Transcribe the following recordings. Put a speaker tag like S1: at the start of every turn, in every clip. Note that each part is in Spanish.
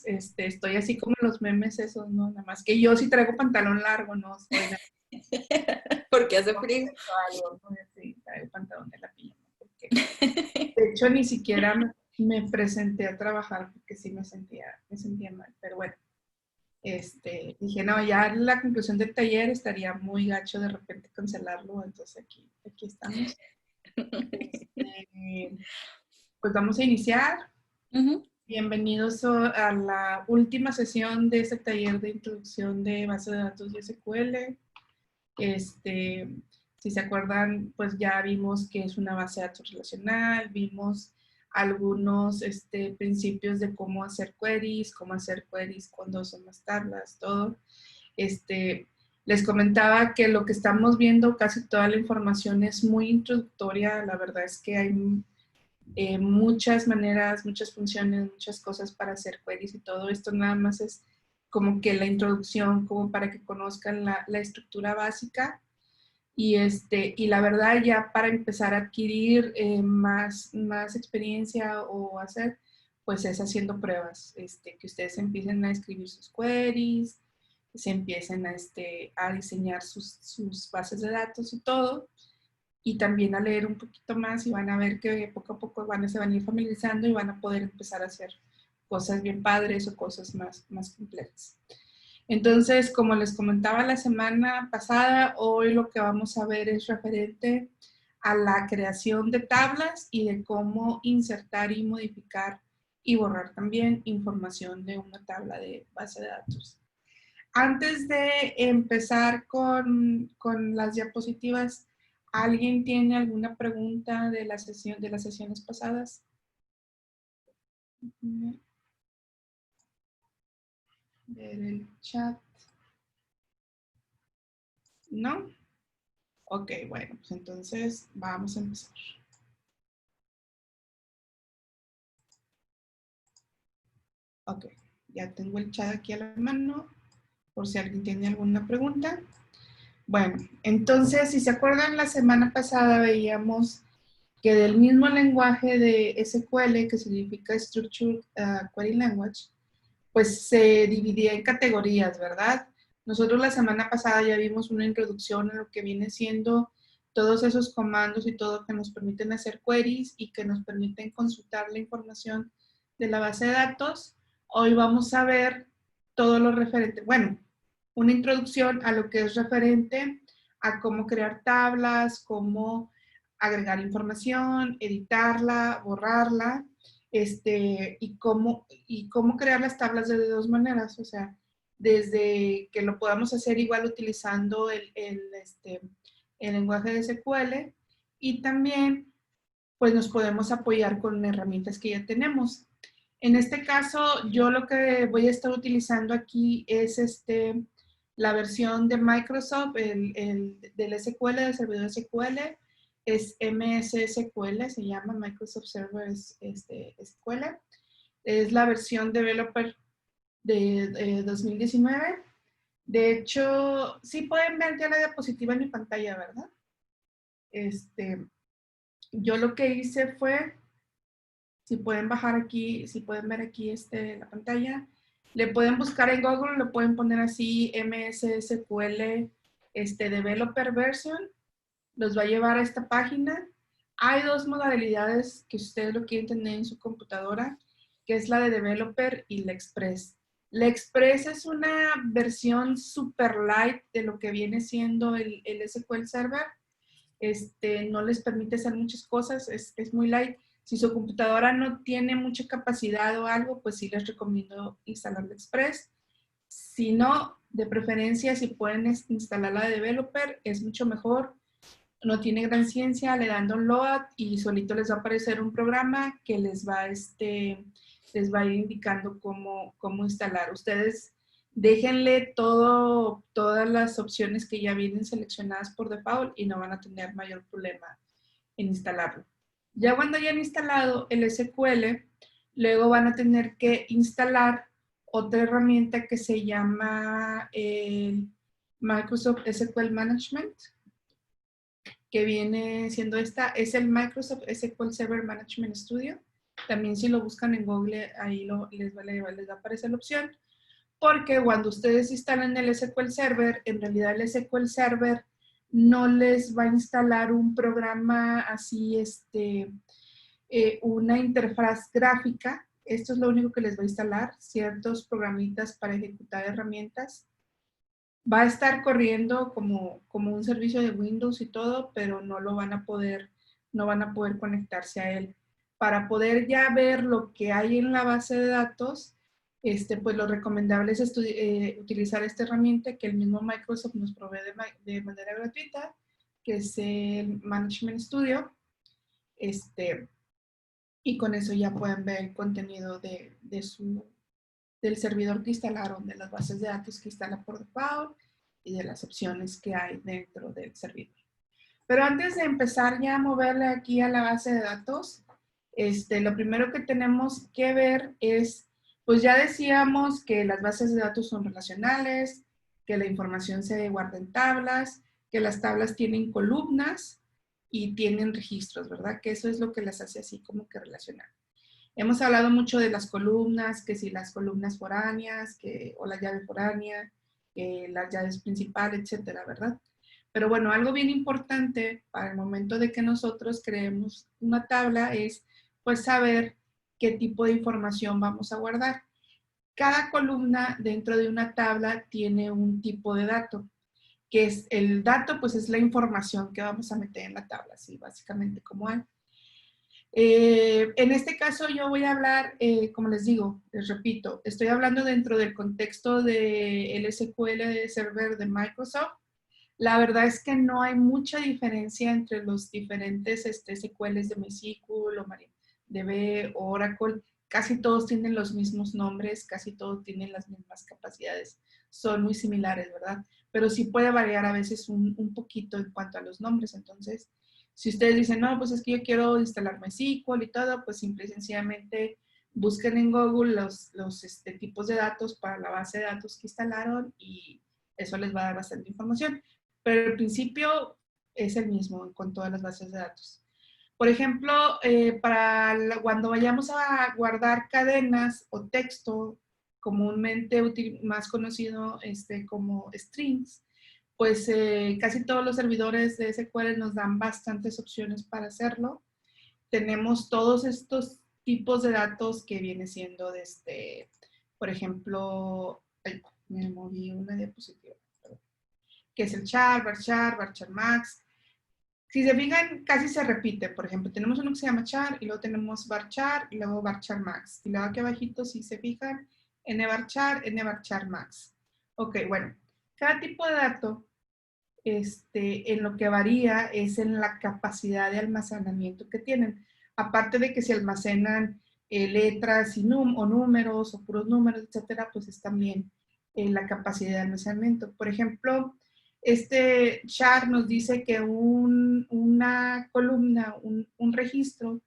S1: Estoy así como los memes esos, ¿no? Nada más que yo sí traigo pantalón largo, ¿no?
S2: Porque hace frío.
S1: Algo, ¿no? Sí, traigo pantalón de la pijama. Porque, de hecho, ni siquiera me presenté a trabajar porque sí me sentía mal. Pero bueno, dije, no, ya la conclusión del taller estaría muy gacho de repente cancelarlo, entonces aquí estamos. Pues vamos a iniciar. Bienvenidos a la última sesión de este taller de introducción de base de datos de SQL. Si se acuerdan, pues ya vimos que es una base de datos relacional, vimos algunos principios de cómo hacer queries cuando son las tablas, todo. Les comentaba que lo que estamos viendo, casi toda la información es muy introductoria. La verdad es que hay muchas maneras, muchas funciones, muchas cosas para hacer queries y todo esto nada más es como que la introducción, como para que conozcan la estructura básica. Y la verdad ya para empezar a adquirir más experiencia o hacer, pues es haciendo pruebas, que ustedes empiecen a escribir sus queries, que se empiecen a diseñar sus bases de datos y todo, y también a leer un poquito más y van a ver que poco a poco se van a ir familiarizando y van a poder empezar a hacer cosas bien padres o cosas más complejas. Entonces, como les comentaba la semana pasada, hoy lo que vamos a ver es referente a la creación de tablas y de cómo insertar y modificar y borrar también información de una tabla de base de datos. Antes de empezar con las diapositivas, ¿alguien tiene alguna pregunta de las sesiones pasadas? Ver el chat. ¿No? Ok, bueno, pues entonces vamos a empezar. Ok, ya tengo el chat aquí a la mano, por si alguien tiene alguna pregunta. Bueno, entonces, si se acuerdan, la semana pasada veíamos que del mismo lenguaje de SQL, que significa Structured Query Language, pues se dividía en categorías, ¿verdad? Nosotros la semana pasada ya vimos una introducción a lo que viene siendo todos esos comandos y todo que nos permiten hacer queries y que nos permiten consultar la información de la base de datos. Hoy vamos a ver todo lo referente, bueno, una introducción a lo que es referente a cómo crear tablas, cómo agregar información, editarla, borrarla, y cómo crear las tablas de dos maneras, o sea, desde que lo podamos hacer igual utilizando el lenguaje de SQL y también pues nos podemos apoyar con herramientas que ya tenemos. En este caso, yo lo que voy a estar utilizando aquí es la versión de Microsoft, del SQL, del servidor SQL, es MS-SQL, se llama Microsoft Server SQL. Es la versión developer de 2019. De hecho, sí pueden ver ya la diapositiva en mi pantalla, ¿verdad? Yo lo que hice fue, si pueden bajar aquí, si pueden ver aquí la pantalla, le pueden buscar en Google, lo pueden poner así, MS-SQL Developer Version, los va a llevar a esta página. Hay dos modalidades que ustedes lo quieren tener en su computadora, que es la de Developer y la Express. La Express es una versión super light de lo que viene siendo el SQL Server. No les permite hacer muchas cosas, es muy light. Si su computadora no tiene mucha capacidad o algo, pues sí les recomiendo instalar la Express. Si no, de preferencia, si pueden instalar la de Developer, es mucho mejor. No tiene gran ciencia, le dan download y solito les va a aparecer un programa que les va a ir indicando cómo instalar. Ustedes déjenle todas las opciones que ya vienen seleccionadas por default y no van a tener mayor problema en instalarlo. Ya cuando hayan instalado el SQL, luego van a tener que instalar otra herramienta que se llama Microsoft SQL Management, que viene siendo es el Microsoft SQL Server Management Studio. También si lo buscan en Google, ahí les va a aparecer la opción. Porque cuando ustedes instalan el SQL Server, en realidad el SQL Server no les va a instalar un programa así, una interfaz gráfica. Esto es lo único que les va a instalar, ciertos programitas para ejecutar herramientas. Va a estar corriendo como un servicio de Windows y todo, pero no van a poder conectarse a él. Para poder ya ver lo que hay en la base de datos, pues lo recomendable es utilizar esta herramienta que el mismo Microsoft nos provee de manera gratuita, que es el Management Studio. Y con eso ya pueden ver el contenido del servidor que instalaron, de las bases de datos que instala por default y de las opciones que hay dentro del servidor. Pero antes de empezar ya a moverle aquí a la base de datos, lo primero que tenemos que ver es, pues ya decíamos que las bases de datos son relacionales, que la información se guarda en tablas, que las tablas tienen columnas y tienen registros, ¿verdad? Que eso es lo que las hace así como que relacional. Hemos hablado mucho de las columnas, que si las columnas foráneas, o la llave foránea, las llaves principales, etcétera, ¿verdad? Pero bueno, algo bien importante para el momento de que nosotros creemos una tabla es, pues, saber qué tipo de información vamos a guardar. Cada columna dentro de una tabla tiene un tipo de dato, que es el dato, pues es la información que vamos a meter en la tabla, así básicamente como hay. En este caso yo voy a hablar, como les digo, les repito, estoy hablando dentro del contexto del SQL Server de Microsoft. La verdad es que no hay mucha diferencia entre los diferentes SQLs de MySQL o MariaDB o Oracle. Casi todos tienen los mismos nombres, casi todos tienen las mismas capacidades. Son muy similares, ¿verdad? Pero sí puede variar a veces un poquito en cuanto a los nombres. Entonces, si ustedes dicen, no, pues es que yo quiero instalar MySQL y todo, pues simple y sencillamente busquen en Google los tipos de datos para la base de datos que instalaron y eso les va a dar bastante información. Pero el principio es el mismo con todas las bases de datos. Por ejemplo, cuando vayamos a guardar cadenas o texto, comúnmente más conocido como strings, pues casi todos los servidores de SQL nos dan bastantes opciones para hacerlo. Tenemos todos estos tipos de datos que viene siendo por ejemplo, me moví una diapositiva, que es el char, varchar, varchar max. Si se fijan, casi se repite. Por ejemplo, tenemos uno que se llama char y luego tenemos varchar y luego varchar max. Y luego aquí abajito, si se fijan, nvarchar, nvarchar max. Ok, bueno, cada tipo de dato en lo que varía es en la capacidad de almacenamiento que tienen. Aparte de que se almacenan letras y o números o puros números, etcétera, pues es también la capacidad de almacenamiento. Por ejemplo, este char nos dice que una columna, un registro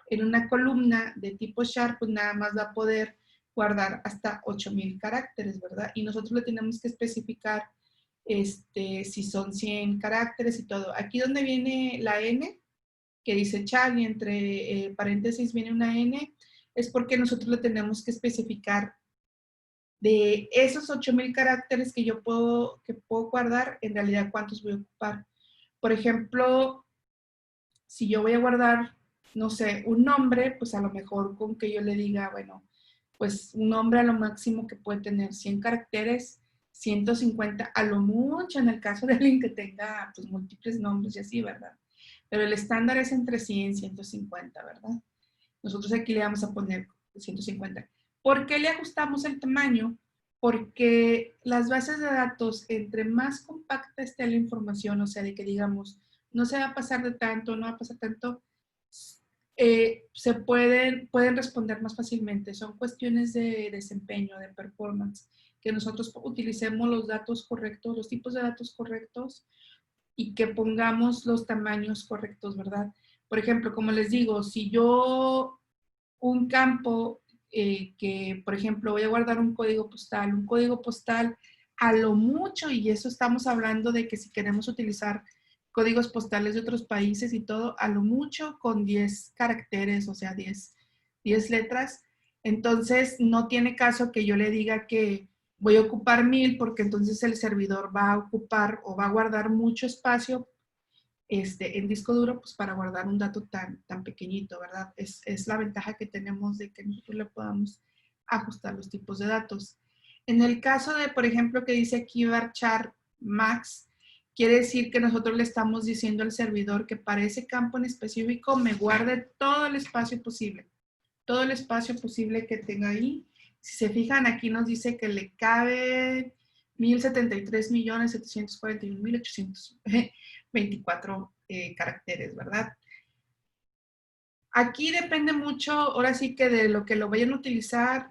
S1: en una columna de tipo char, pues nada más va a poder guardar hasta 8,000 caracteres, ¿verdad? Y nosotros le tenemos que especificar si son 100 caracteres y todo. Aquí donde viene la N, que dice char y entre paréntesis viene una N, es porque nosotros le tenemos que especificar de esos 8,000 caracteres que yo puedo guardar, en realidad cuántos voy a ocupar. Por ejemplo, si yo voy a guardar, no sé, un nombre, pues a lo mejor con que yo le diga, bueno, pues un nombre a lo máximo que puede tener 100 caracteres, 150 a lo mucho en el caso de alguien que tenga pues múltiples nombres y así, ¿verdad? Pero el estándar es entre 100 y 150, ¿verdad? Nosotros aquí le vamos a poner 150. ¿Por qué le ajustamos el tamaño? Porque las bases de datos, entre más compacta esté la información, o sea, de que digamos, no se va a pasar de tanto, no va a pasar tanto, se pueden responder más fácilmente. Son cuestiones de desempeño, de performance, que nosotros utilicemos los datos correctos, los tipos de datos correctos y que pongamos los tamaños correctos, ¿verdad? Por ejemplo, como les digo, si yo un campo que, por ejemplo, voy a guardar un código postal a lo mucho, y eso estamos hablando de que si queremos utilizar códigos postales de otros países y todo, a lo mucho con 10 caracteres, o sea, 10 10 letras, entonces no tiene caso que yo le diga que voy a ocupar 1000 porque entonces el servidor va a ocupar o va a guardar mucho espacio en disco duro pues para guardar un dato tan pequeñito, ¿verdad? Es la ventaja que tenemos de que nosotros le podamos ajustar los tipos de datos. En el caso de, por ejemplo, que dice aquí varchar max, quiere decir que nosotros le estamos diciendo al servidor que para ese campo en específico me guarde todo el espacio posible que tenga ahí. Si se fijan, aquí nos dice que le cabe 1.073.741.824 caracteres, ¿verdad? Aquí depende mucho, ahora sí que de lo que lo vayan a utilizar,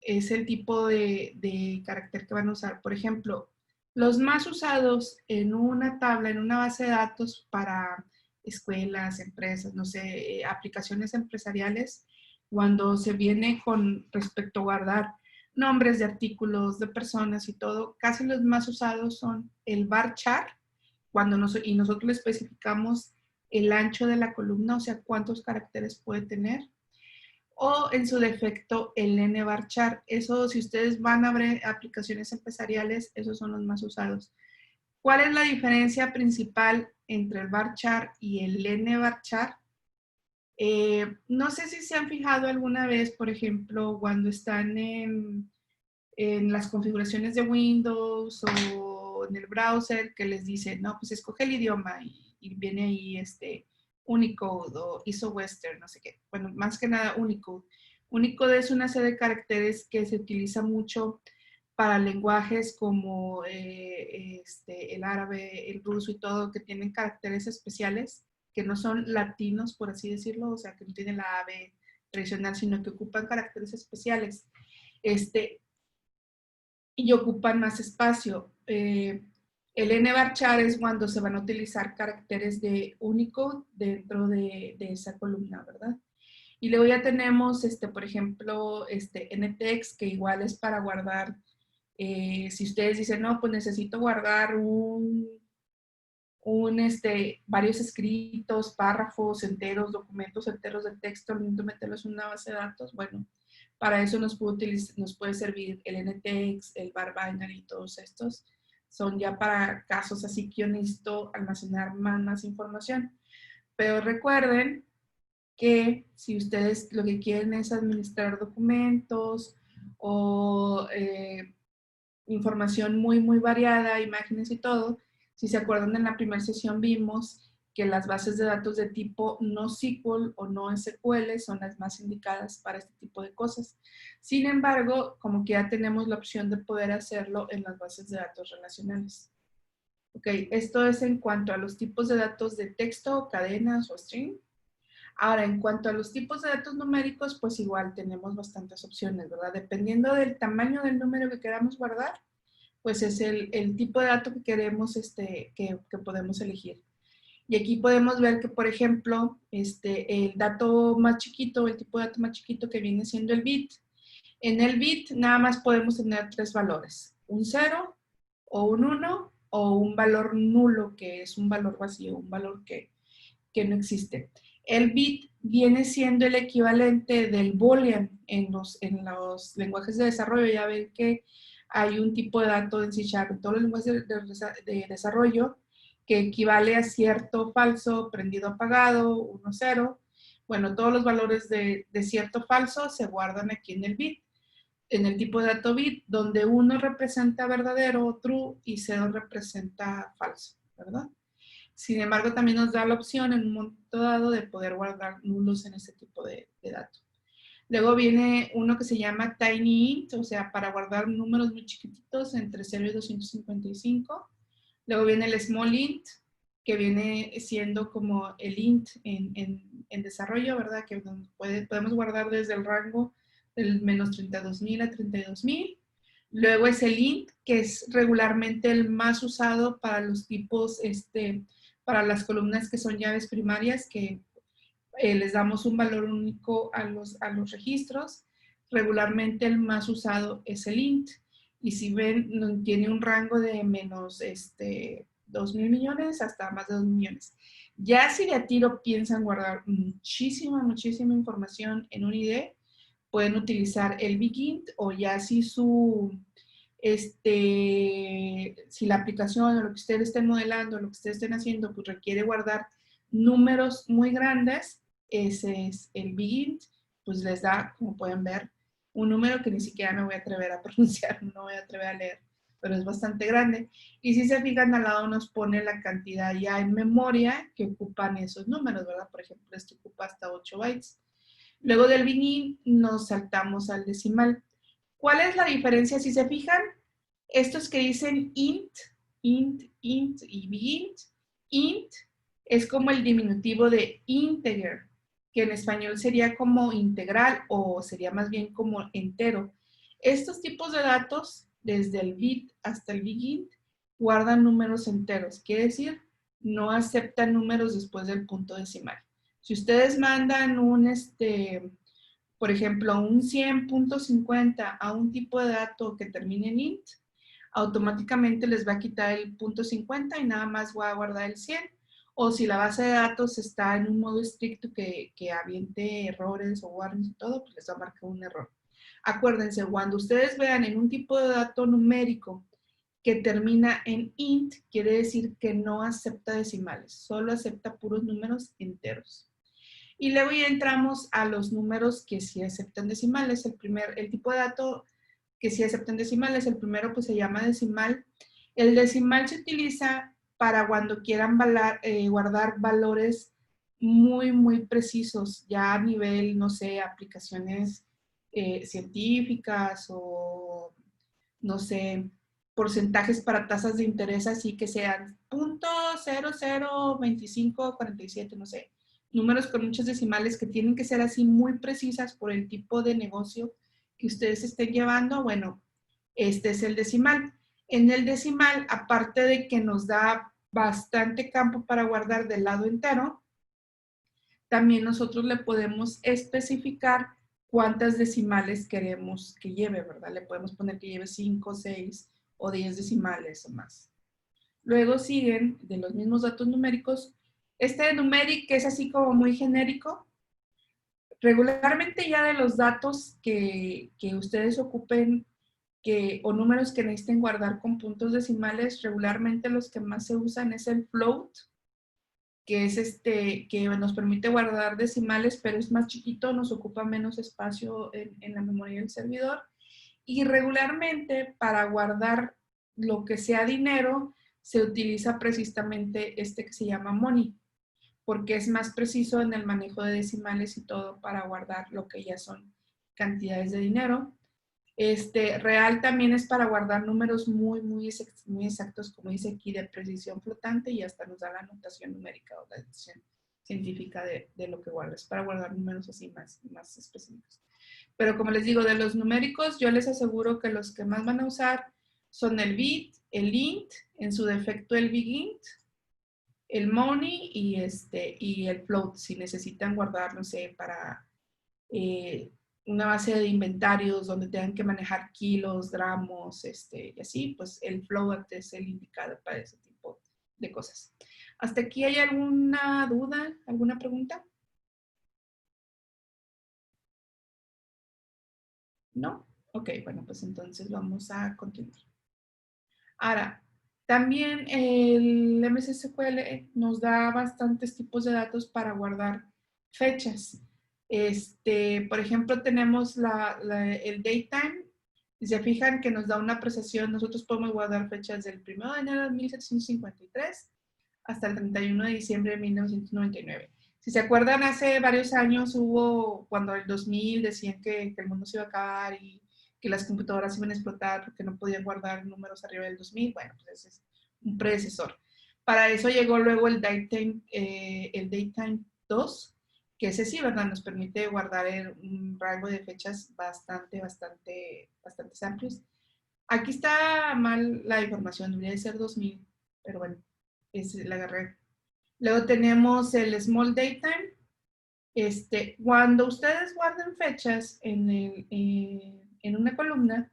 S1: es el tipo de carácter que van a usar. Por ejemplo, los más usados en una tabla, en una base de datos para escuelas, empresas, no sé, aplicaciones empresariales, cuando se viene con respecto a guardar nombres de artículos, de personas y todo, casi los más usados son el varchar, y nosotros le especificamos el ancho de la columna, o sea, cuántos caracteres puede tener, o en su defecto el nvarchar. Eso, si ustedes van a ver aplicaciones empresariales, esos son los más usados. ¿Cuál es la diferencia principal entre el varchar y el nvarchar? No sé si se han fijado alguna vez, por ejemplo, cuando están en las configuraciones de Windows o en el browser, que les dice, no, pues escoge el idioma y viene ahí Unicode o ISO Western, no sé qué. Bueno, más que nada Unicode. Unicode es una serie de caracteres que se utiliza mucho para lenguajes como el árabe, el ruso y todo, que tienen caracteres especiales, que no son latinos, por así decirlo, o sea, que no tienen la AB tradicional, sino que ocupan caracteres especiales. Y ocupan más espacio. El nvarchar es cuando se van a utilizar caracteres de Unicode dentro de esa columna, ¿verdad? Y luego ya tenemos, por ejemplo, ntext, que igual es para guardar, si ustedes dicen, no, pues necesito guardar varios escritos, párrafos enteros, documentos enteros de texto, necesito meterlos en una base de datos, bueno, para eso nos puede servir el ntext, el var binary y todos estos. Son ya para casos así que yo necesito almacenar más información. Pero recuerden que si ustedes lo que quieren es administrar documentos o información muy variada, imágenes y todo, si se acuerdan en la primera sesión vimos que las bases de datos de tipo NoSQL o NoSQL son las más indicadas para este tipo de cosas. Sin embargo, como que ya tenemos la opción de poder hacerlo en las bases de datos relacionales. Ok, esto es en cuanto a los tipos de datos de texto, cadenas o string. Ahora, en cuanto a los tipos de datos numéricos, pues igual tenemos bastantes opciones, ¿verdad? Dependiendo del tamaño del número que queramos guardar, pues es el tipo de dato que queremos, que podemos elegir. Y aquí podemos ver que, por ejemplo, el dato más chiquito, el tipo de dato más chiquito que viene siendo el bit. En el bit nada más podemos tener 3 valores, un 0 o un 1 o un valor nulo, que es un valor vacío, un valor que no existe. El bit viene siendo el equivalente del boolean en los lenguajes de desarrollo. Ya ven que hay un tipo de dato en C# en todos los lenguajes de desarrollo que equivale a cierto, falso, prendido, apagado, 1, 0. Bueno, todos los valores de cierto, falso se guardan aquí en el bit, en el tipo de dato bit, donde 1 representa verdadero, true, y 0 representa falso, ¿verdad? Sin embargo, también nos da la opción en un momento dado de poder guardar nulos en ese tipo de datos. Luego viene uno que se llama Tiny Int, o sea, para guardar números muy chiquititos entre 0 y 255. Luego viene el Small Int, que viene siendo como el int en desarrollo, ¿verdad? Que podemos guardar desde el rango del menos 32.000 a 32.000. Luego es el int, que es regularmente el más usado para los tipos, para las columnas que son llaves primarias, que les damos un valor único a los registros. Regularmente el más usado es el int. Y si ven, tiene un rango de menos 2,000 millones hasta más de 2 millones. Ya si de a tiro piensan guardar muchísima información en un ID, pueden utilizar el BigInt, o ya si si la aplicación o lo que ustedes estén modelando, lo que ustedes estén haciendo, pues requiere guardar números muy grandes, ese es el BigInt, pues les da, como pueden ver, un número que ni siquiera me voy a atrever a pronunciar, no voy a atrever a leer, pero es bastante grande. Y si se fijan, al lado nos pone la cantidad ya en memoria que ocupan esos números, ¿verdad? Por ejemplo, este ocupa hasta 8 bytes. Luego del BigInt nos saltamos al decimal. ¿Cuál es la diferencia? Si se fijan, estos que dicen int y BigInt, int es como el diminutivo de integer, que en español sería como integral o sería más bien como entero. Estos tipos de datos, desde el bit hasta el BigInt, guardan números enteros, quiere decir, no aceptan números después del punto decimal. Si ustedes mandan por ejemplo, un 100.50 a un tipo de dato que termine en int, automáticamente les va a quitar el punto 50 y nada más voy a guardar el 100. O si la base de datos está en un modo estricto que aviente errores o warnings y todo, pues les va a marcar un error. Acuérdense, cuando ustedes vean en un tipo de dato numérico que termina en int, quiere decir que no acepta decimales, solo acepta puros números enteros. Y luego ya entramos a los números que sí aceptan decimales. El tipo de dato que sí aceptan decimales, el primero pues se llama decimal. El decimal se utiliza para cuando quieran guardar valores muy precisos, ya a nivel, no sé, aplicaciones científicas o, no sé, porcentajes para tasas de interés así que sean .002547, no sé, números con muchos decimales que tienen que ser así muy precisas por el tipo de negocio que ustedes estén llevando. Bueno, este es el decimal. En el decimal, aparte de que nos da bastante campo para guardar del lado entero, también nosotros le podemos especificar cuántas decimales queremos que lleve, ¿verdad? Le podemos poner que lleve 5, 6 o 10 decimales o más. Luego siguen, de los mismos datos numéricos, este numeric es así como muy genérico. Regularmente ya de los datos que ustedes ocupen o números que necesiten guardar con puntos decimales, regularmente los que más se usan es el float, que es que nos permite guardar decimales, pero es más chiquito, nos ocupa menos espacio en la memoria del servidor. Y regularmente para guardar lo que sea dinero, se utiliza precisamente este que se llama money, porque es más preciso en el manejo de decimales y todo para guardar lo que ya son cantidades de dinero. Real también es para guardar números muy exactos, como dice aquí, de precisión flotante, y hasta nos da la notación numérica o la notación científica de lo que guardas, para guardar números así más específicos. Pero como les digo, de los numéricos, yo les aseguro que los que más van a usar son el bit, el int, en su defecto el BigInt, el money y el float, si necesitan guardar, no sé, para una base de inventarios donde tengan que manejar kilos, gramos, y así, pues el float es el indicado para ese tipo de cosas. ¿Hasta aquí hay alguna duda, alguna pregunta? ¿No? Ok, bueno, pues entonces vamos a continuar. Ahora, también el MS SQL nos da bastantes tipos de datos para guardar fechas. Por ejemplo, tenemos el datetime. Si se fijan que nos da una apreciación, nosotros podemos guardar fechas del 1 de enero de 1753 hasta el 31 de diciembre de 1999. Si se acuerdan, hace varios años hubo, cuando el 2000 decían que el mundo se iba a acabar y que las computadoras iban a explotar porque no podían guardar números arriba del 2000. Bueno, pues ese es un predecesor. Para eso llegó luego el datetime 2, que ese sí, ¿verdad? Nos permite guardar un rango de fechas bastante amplios. Aquí está mal la información, debería de ser 2000, pero bueno, la agarré. Luego tenemos el small datetime. Cuando ustedes guarden fechas en una columna,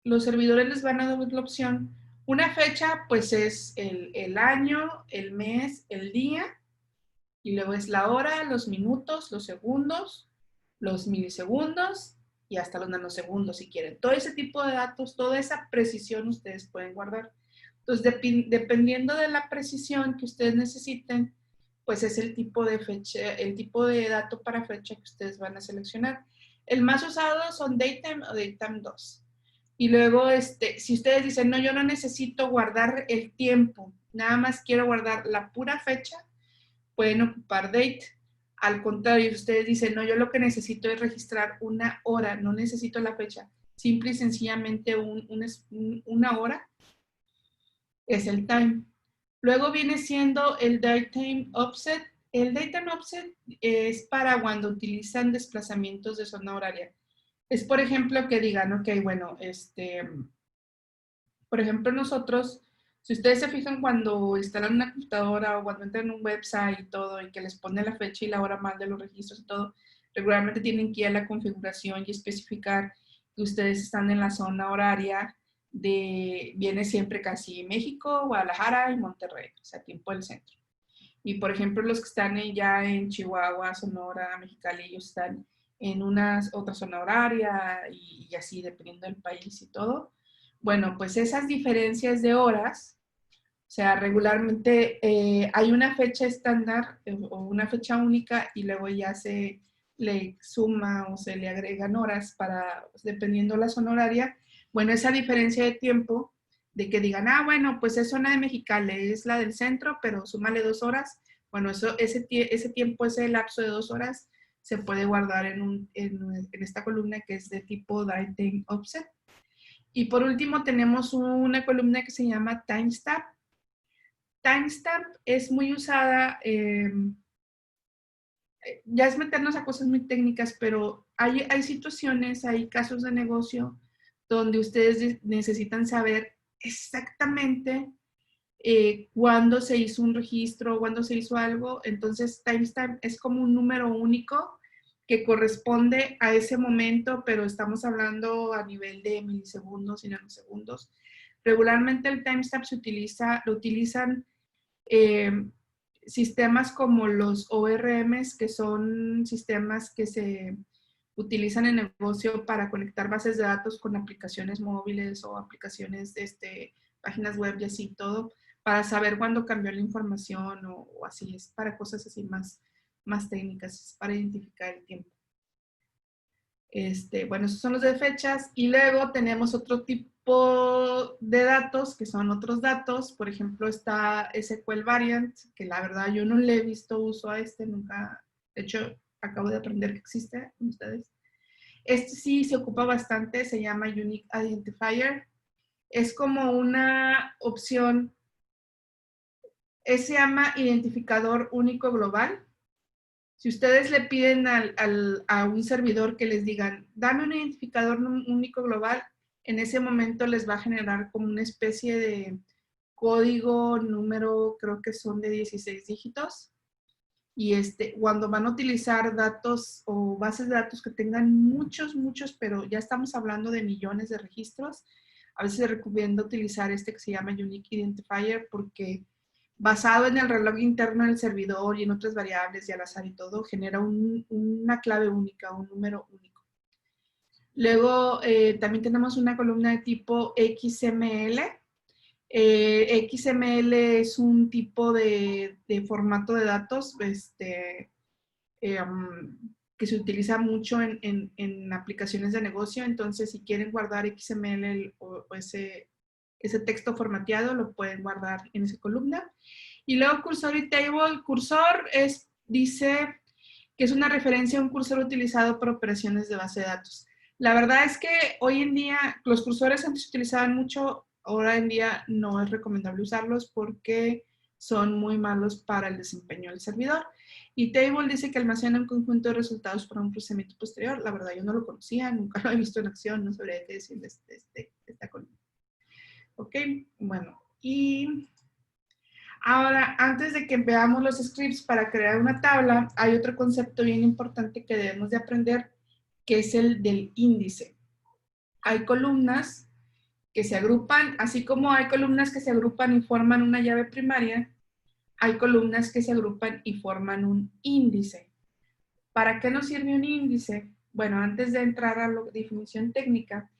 S1: los servidores les van a dar la opción Una fecha, pues es el año, el mes, el día, y luego es la hora, los minutos, los segundos, los milisegundos y hasta los nanosegundos si quieren. Todo ese tipo de datos, toda esa precisión ustedes pueden guardar. Entonces, dependiendo de la precisión que ustedes necesiten, pues es el tipo de fecha, el tipo de dato para fecha que ustedes van a seleccionar. El más usado son datetime o datetime 2. Y luego, si ustedes dicen, no, yo no necesito guardar el tiempo, nada más quiero guardar la pura fecha, pueden ocupar date. Al contrario, ustedes dicen, no, yo lo que necesito es registrar una hora, no necesito la fecha. Simple y sencillamente una hora es el time. Luego viene siendo el datetime offset. El datetime offset es para cuando utilizan desplazamientos de zona horaria. Es, por ejemplo, que digan, ok, bueno, por ejemplo, nosotros, si ustedes se fijan cuando instalan una computadora o cuando entran en un website y todo, y que les pone la fecha y la hora mal de los registros y todo, regularmente tienen que ir a la configuración y especificar que ustedes están en la zona horaria viene siempre casi México, Guadalajara y Monterrey, o sea, tiempo del centro. Y por ejemplo, los que están ya en Chihuahua, Sonora, Mexicali, ellos están en otra zona horaria y así, dependiendo del país y todo. Bueno, pues esas diferencias de horas, o sea, regularmente hay una fecha estándar o una fecha única y luego ya se le suma o se le agregan horas para, dependiendo la zona horaria. Bueno, esa diferencia de tiempo, de que digan, ah, bueno, pues es zona de Mexicali, es la del centro, pero súmale 2 horas. Bueno, ese tiempo, ese lapso de 2 horas, se puede guardar en esta columna que es de tipo datetime offset. Y por último tenemos una columna que se llama timestamp. Timestamp es muy usada, ya es meternos a cosas muy técnicas, pero hay situaciones, hay casos de negocio donde ustedes necesitan saber exactamente cuándo se hizo un registro, cuándo se hizo algo. Entonces, timestamp es como un número único que corresponde a ese momento, pero estamos hablando a nivel de milisegundos y nanosegundos. Regularmente el timestamp lo utilizan sistemas como los ORMs, que son sistemas que se utilizan en negocio para conectar bases de datos con aplicaciones móviles o aplicaciones, páginas web y así todo, para saber cuándo cambió la información o así, es para cosas así más técnicas, para identificar el tiempo. Bueno, esos son los de fechas y luego tenemos otro tipo de datos que son otros datos. Por ejemplo, está SQL Variant, que la verdad yo no le he visto uso a nunca. De hecho, acabo de aprender que existe con ustedes. Este sí se ocupa bastante, se llama Unique Identifier. Es como una opción, se llama identificador único global. Si ustedes le piden a un servidor que les digan, dame un identificador único global, en ese momento les va a generar como una especie de código, número, creo que son de 16 dígitos. Y cuando van a utilizar datos o bases de datos que tengan muchos, pero ya estamos hablando de millones de registros, a veces se recomienda utilizar que se llama Unique Identifier porque basado en el reloj interno del servidor y en otras variables y al azar y todo, genera una clave única, un número único. Luego también tenemos una columna de tipo XML. XML es un tipo de formato de datos que se utiliza mucho en aplicaciones de negocio. Entonces, si quieren guardar XML o ese texto formateado, lo pueden guardar en esa columna. Y luego cursor y table. Cursor dice que es una referencia a un cursor utilizado para operaciones de base de datos. La verdad es que hoy en día los cursores antes se utilizaban mucho, ahora en día no es recomendable usarlos porque son muy malos para el desempeño del servidor. Y table dice que almacena un conjunto de resultados para un procesamiento posterior. La verdad yo no lo conocía, nunca lo he visto en acción, no sabría qué decir de esta columna. Ok, bueno, y ahora, antes de que veamos los scripts para crear una tabla, hay otro concepto bien importante que debemos de aprender, que es el del índice. Hay columnas que se agrupan, así como hay columnas que se agrupan y forman una llave primaria, hay columnas que se agrupan y forman un índice. ¿Para qué nos sirve un índice? Bueno, antes de entrar a la definición técnica,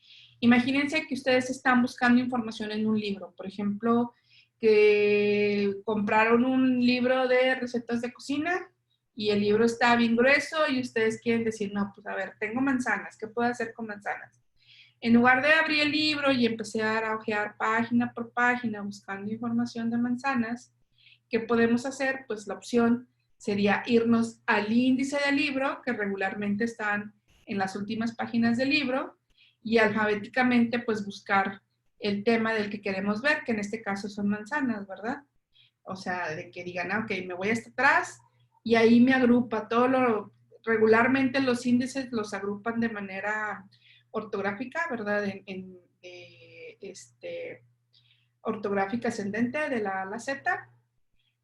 S1: imagínense que ustedes están buscando información en un libro. Por ejemplo, que compraron un libro de recetas de cocina y el libro está bien grueso y ustedes quieren decir, no, pues a ver, tengo manzanas, ¿qué puedo hacer con manzanas? En lugar de abrir el libro y empezar a hojear página por página buscando información de manzanas, ¿qué podemos hacer? Pues la opción sería irnos al índice del libro, que regularmente están en las últimas páginas del libro, y alfabéticamente pues buscar el tema del que queremos ver, que en este caso son manzanas, ¿verdad? O sea, de que digan, ok, me voy hasta atrás y ahí me agrupa todo lo, regularmente los índices los agrupan de manera ortográfica, ¿verdad? Ortográfica ascendente de la A a la Z.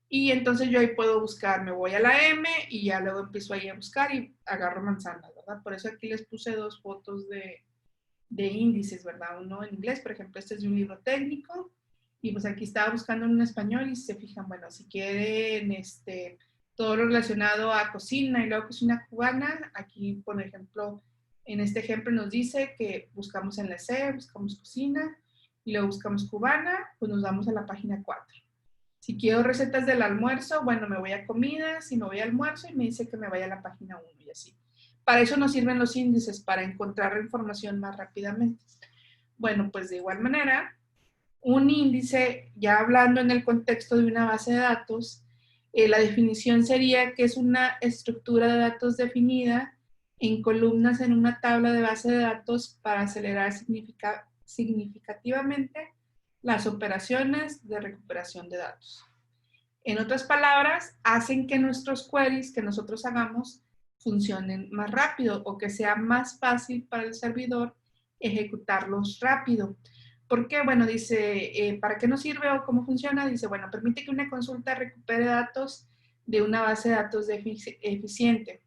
S1: Y entonces yo ahí puedo buscar, me voy a la M y ya luego empiezo ahí a buscar y agarro manzanas, ¿verdad? Por eso aquí les puse dos fotos de índices, ¿verdad? Uno en inglés, por ejemplo, este es de un libro técnico, y pues aquí estaba buscando en español y se fijan, bueno, si quieren todo lo relacionado a cocina y luego cocina cubana, aquí, por ejemplo, en este ejemplo nos dice que buscamos en la C, buscamos cocina, y luego buscamos cubana, pues nos vamos a la página 4. Si quiero recetas del almuerzo, bueno, me voy a comidas y me voy a almuerzo y me dice que me vaya a la página 1 y así. Para eso nos sirven los índices, para encontrar la información más rápidamente. Bueno, pues de igual manera, un índice, ya hablando en el contexto de una base de datos, la definición sería que es una estructura de datos definida en columnas en una tabla de base de datos para acelerar significativamente las operaciones de recuperación de datos. En otras palabras, hacen que nuestros queries que nosotros hagamos funcionen más rápido o que sea más fácil para el servidor ejecutarlos rápido. ¿Por qué? Bueno, dice, ¿para qué nos sirve o cómo funciona? Dice, bueno, permite que una consulta recupere datos de una base de datos eficiente.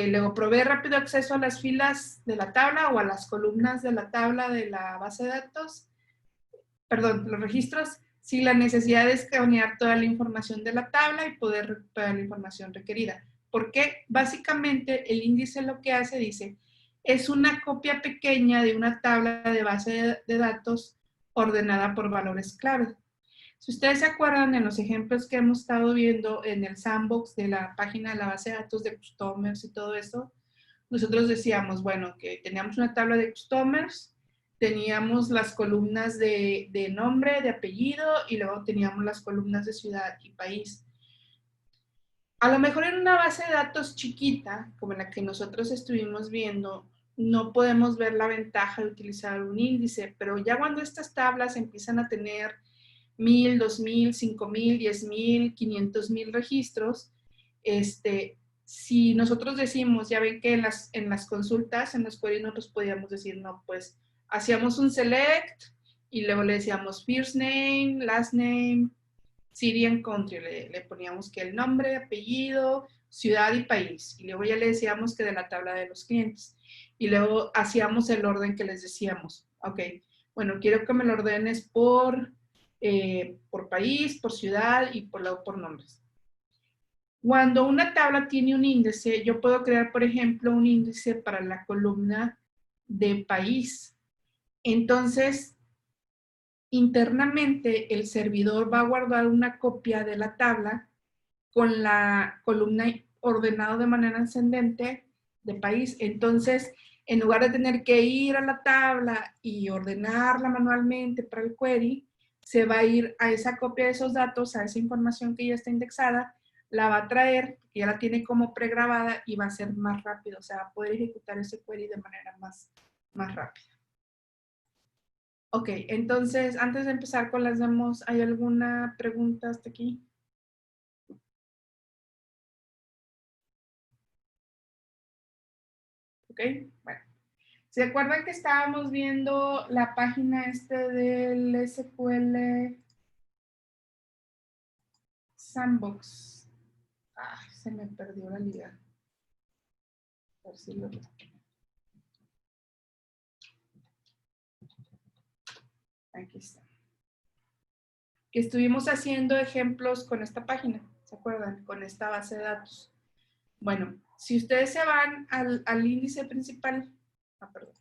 S1: Luego, provee rápido acceso a las filas de la tabla o a las columnas de la tabla de la base de datos. Perdón, los registros sin la necesidad de escanear toda la información de la tabla y poder recuperar la información requerida. Porque básicamente el índice lo que hace, dice, es una copia pequeña de una tabla de base de datos ordenada por valores clave. Si ustedes se acuerdan en los ejemplos que hemos estado viendo en el sandbox de la página de la base de datos de customers y todo eso, nosotros decíamos, bueno, que teníamos una tabla de customers, teníamos las columnas de nombre, de apellido, y luego teníamos las columnas de ciudad y país. A lo mejor en una base de datos chiquita, como la que nosotros estuvimos viendo, no podemos ver la ventaja de utilizar un índice, pero ya cuando estas tablas empiezan a tener 1000, 2000, 5000, 10000, 500,000 registros, si nosotros decimos, ya ven que en las consultas, en los queries nosotros podíamos decir, no, pues hacíamos un select y luego le decíamos first name, last name, city and country, le poníamos que el nombre, apellido, ciudad y país, y luego ya le decíamos que de la tabla de los clientes, y luego hacíamos el orden que les decíamos, ok, bueno, quiero que me lo ordenes por país, por ciudad y por nombres. Cuando una tabla tiene un índice, yo puedo crear, por ejemplo, un índice para la columna de país. Entonces, internamente, el servidor va a guardar una copia de la tabla con la columna ordenada de manera ascendente de país. Entonces, en lugar de tener que ir a la tabla y ordenarla manualmente para el query, se va a ir a esa copia de esos datos, a esa información que ya está indexada, la va a traer, ya la tiene como pregrabada y va a ser más rápido, o sea, va a poder ejecutar ese query de manera más rápida. Ok, entonces, antes de empezar con las demos, ¿hay alguna pregunta hasta aquí? Ok, bueno. ¿Se acuerdan que estábamos viendo la página del SQL Sandbox? Ah, se me perdió la liga. A ver si lo... Aquí está. Que estuvimos haciendo ejemplos con esta página, ¿se acuerdan? Con esta base de datos. Bueno, si ustedes se van al índice principal, perdón,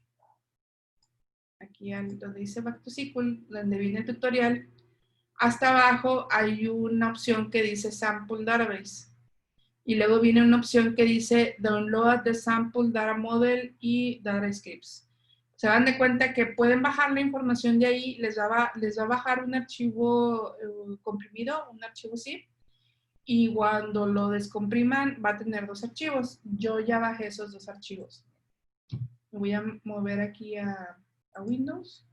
S1: aquí donde dice Back to SQL, donde viene el tutorial, hasta abajo hay una opción que dice Sample Database. Y luego viene una opción que dice Download the Sample Data Model y Data Scripts. Se dan de cuenta que pueden bajar la información de ahí, les va a bajar un archivo comprimido, un archivo zip, y cuando lo descompriman va a tener 2 archivos. Yo ya bajé esos 2 archivos. Me voy a mover aquí a Windows.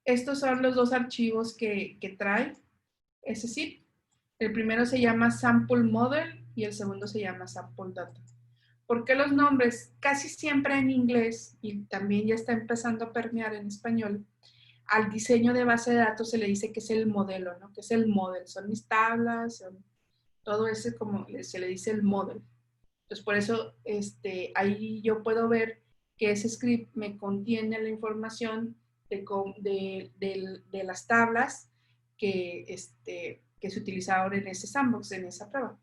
S1: Estos son los 2 archivos que trae ese zip. El primero se llama Sample Model y el segundo se llama Sample Data. ¿Por qué los nombres? Casi siempre en inglés, y también ya está empezando a permear en español, al diseño de base de datos se le dice que es el modelo, ¿no? Que es el model. Son mis tablas, son todo ese como se le dice el model. Entonces, por eso ahí yo puedo ver que ese script me contiene la información de las tablas que se utilizaron en ese sandbox, en esa prueba.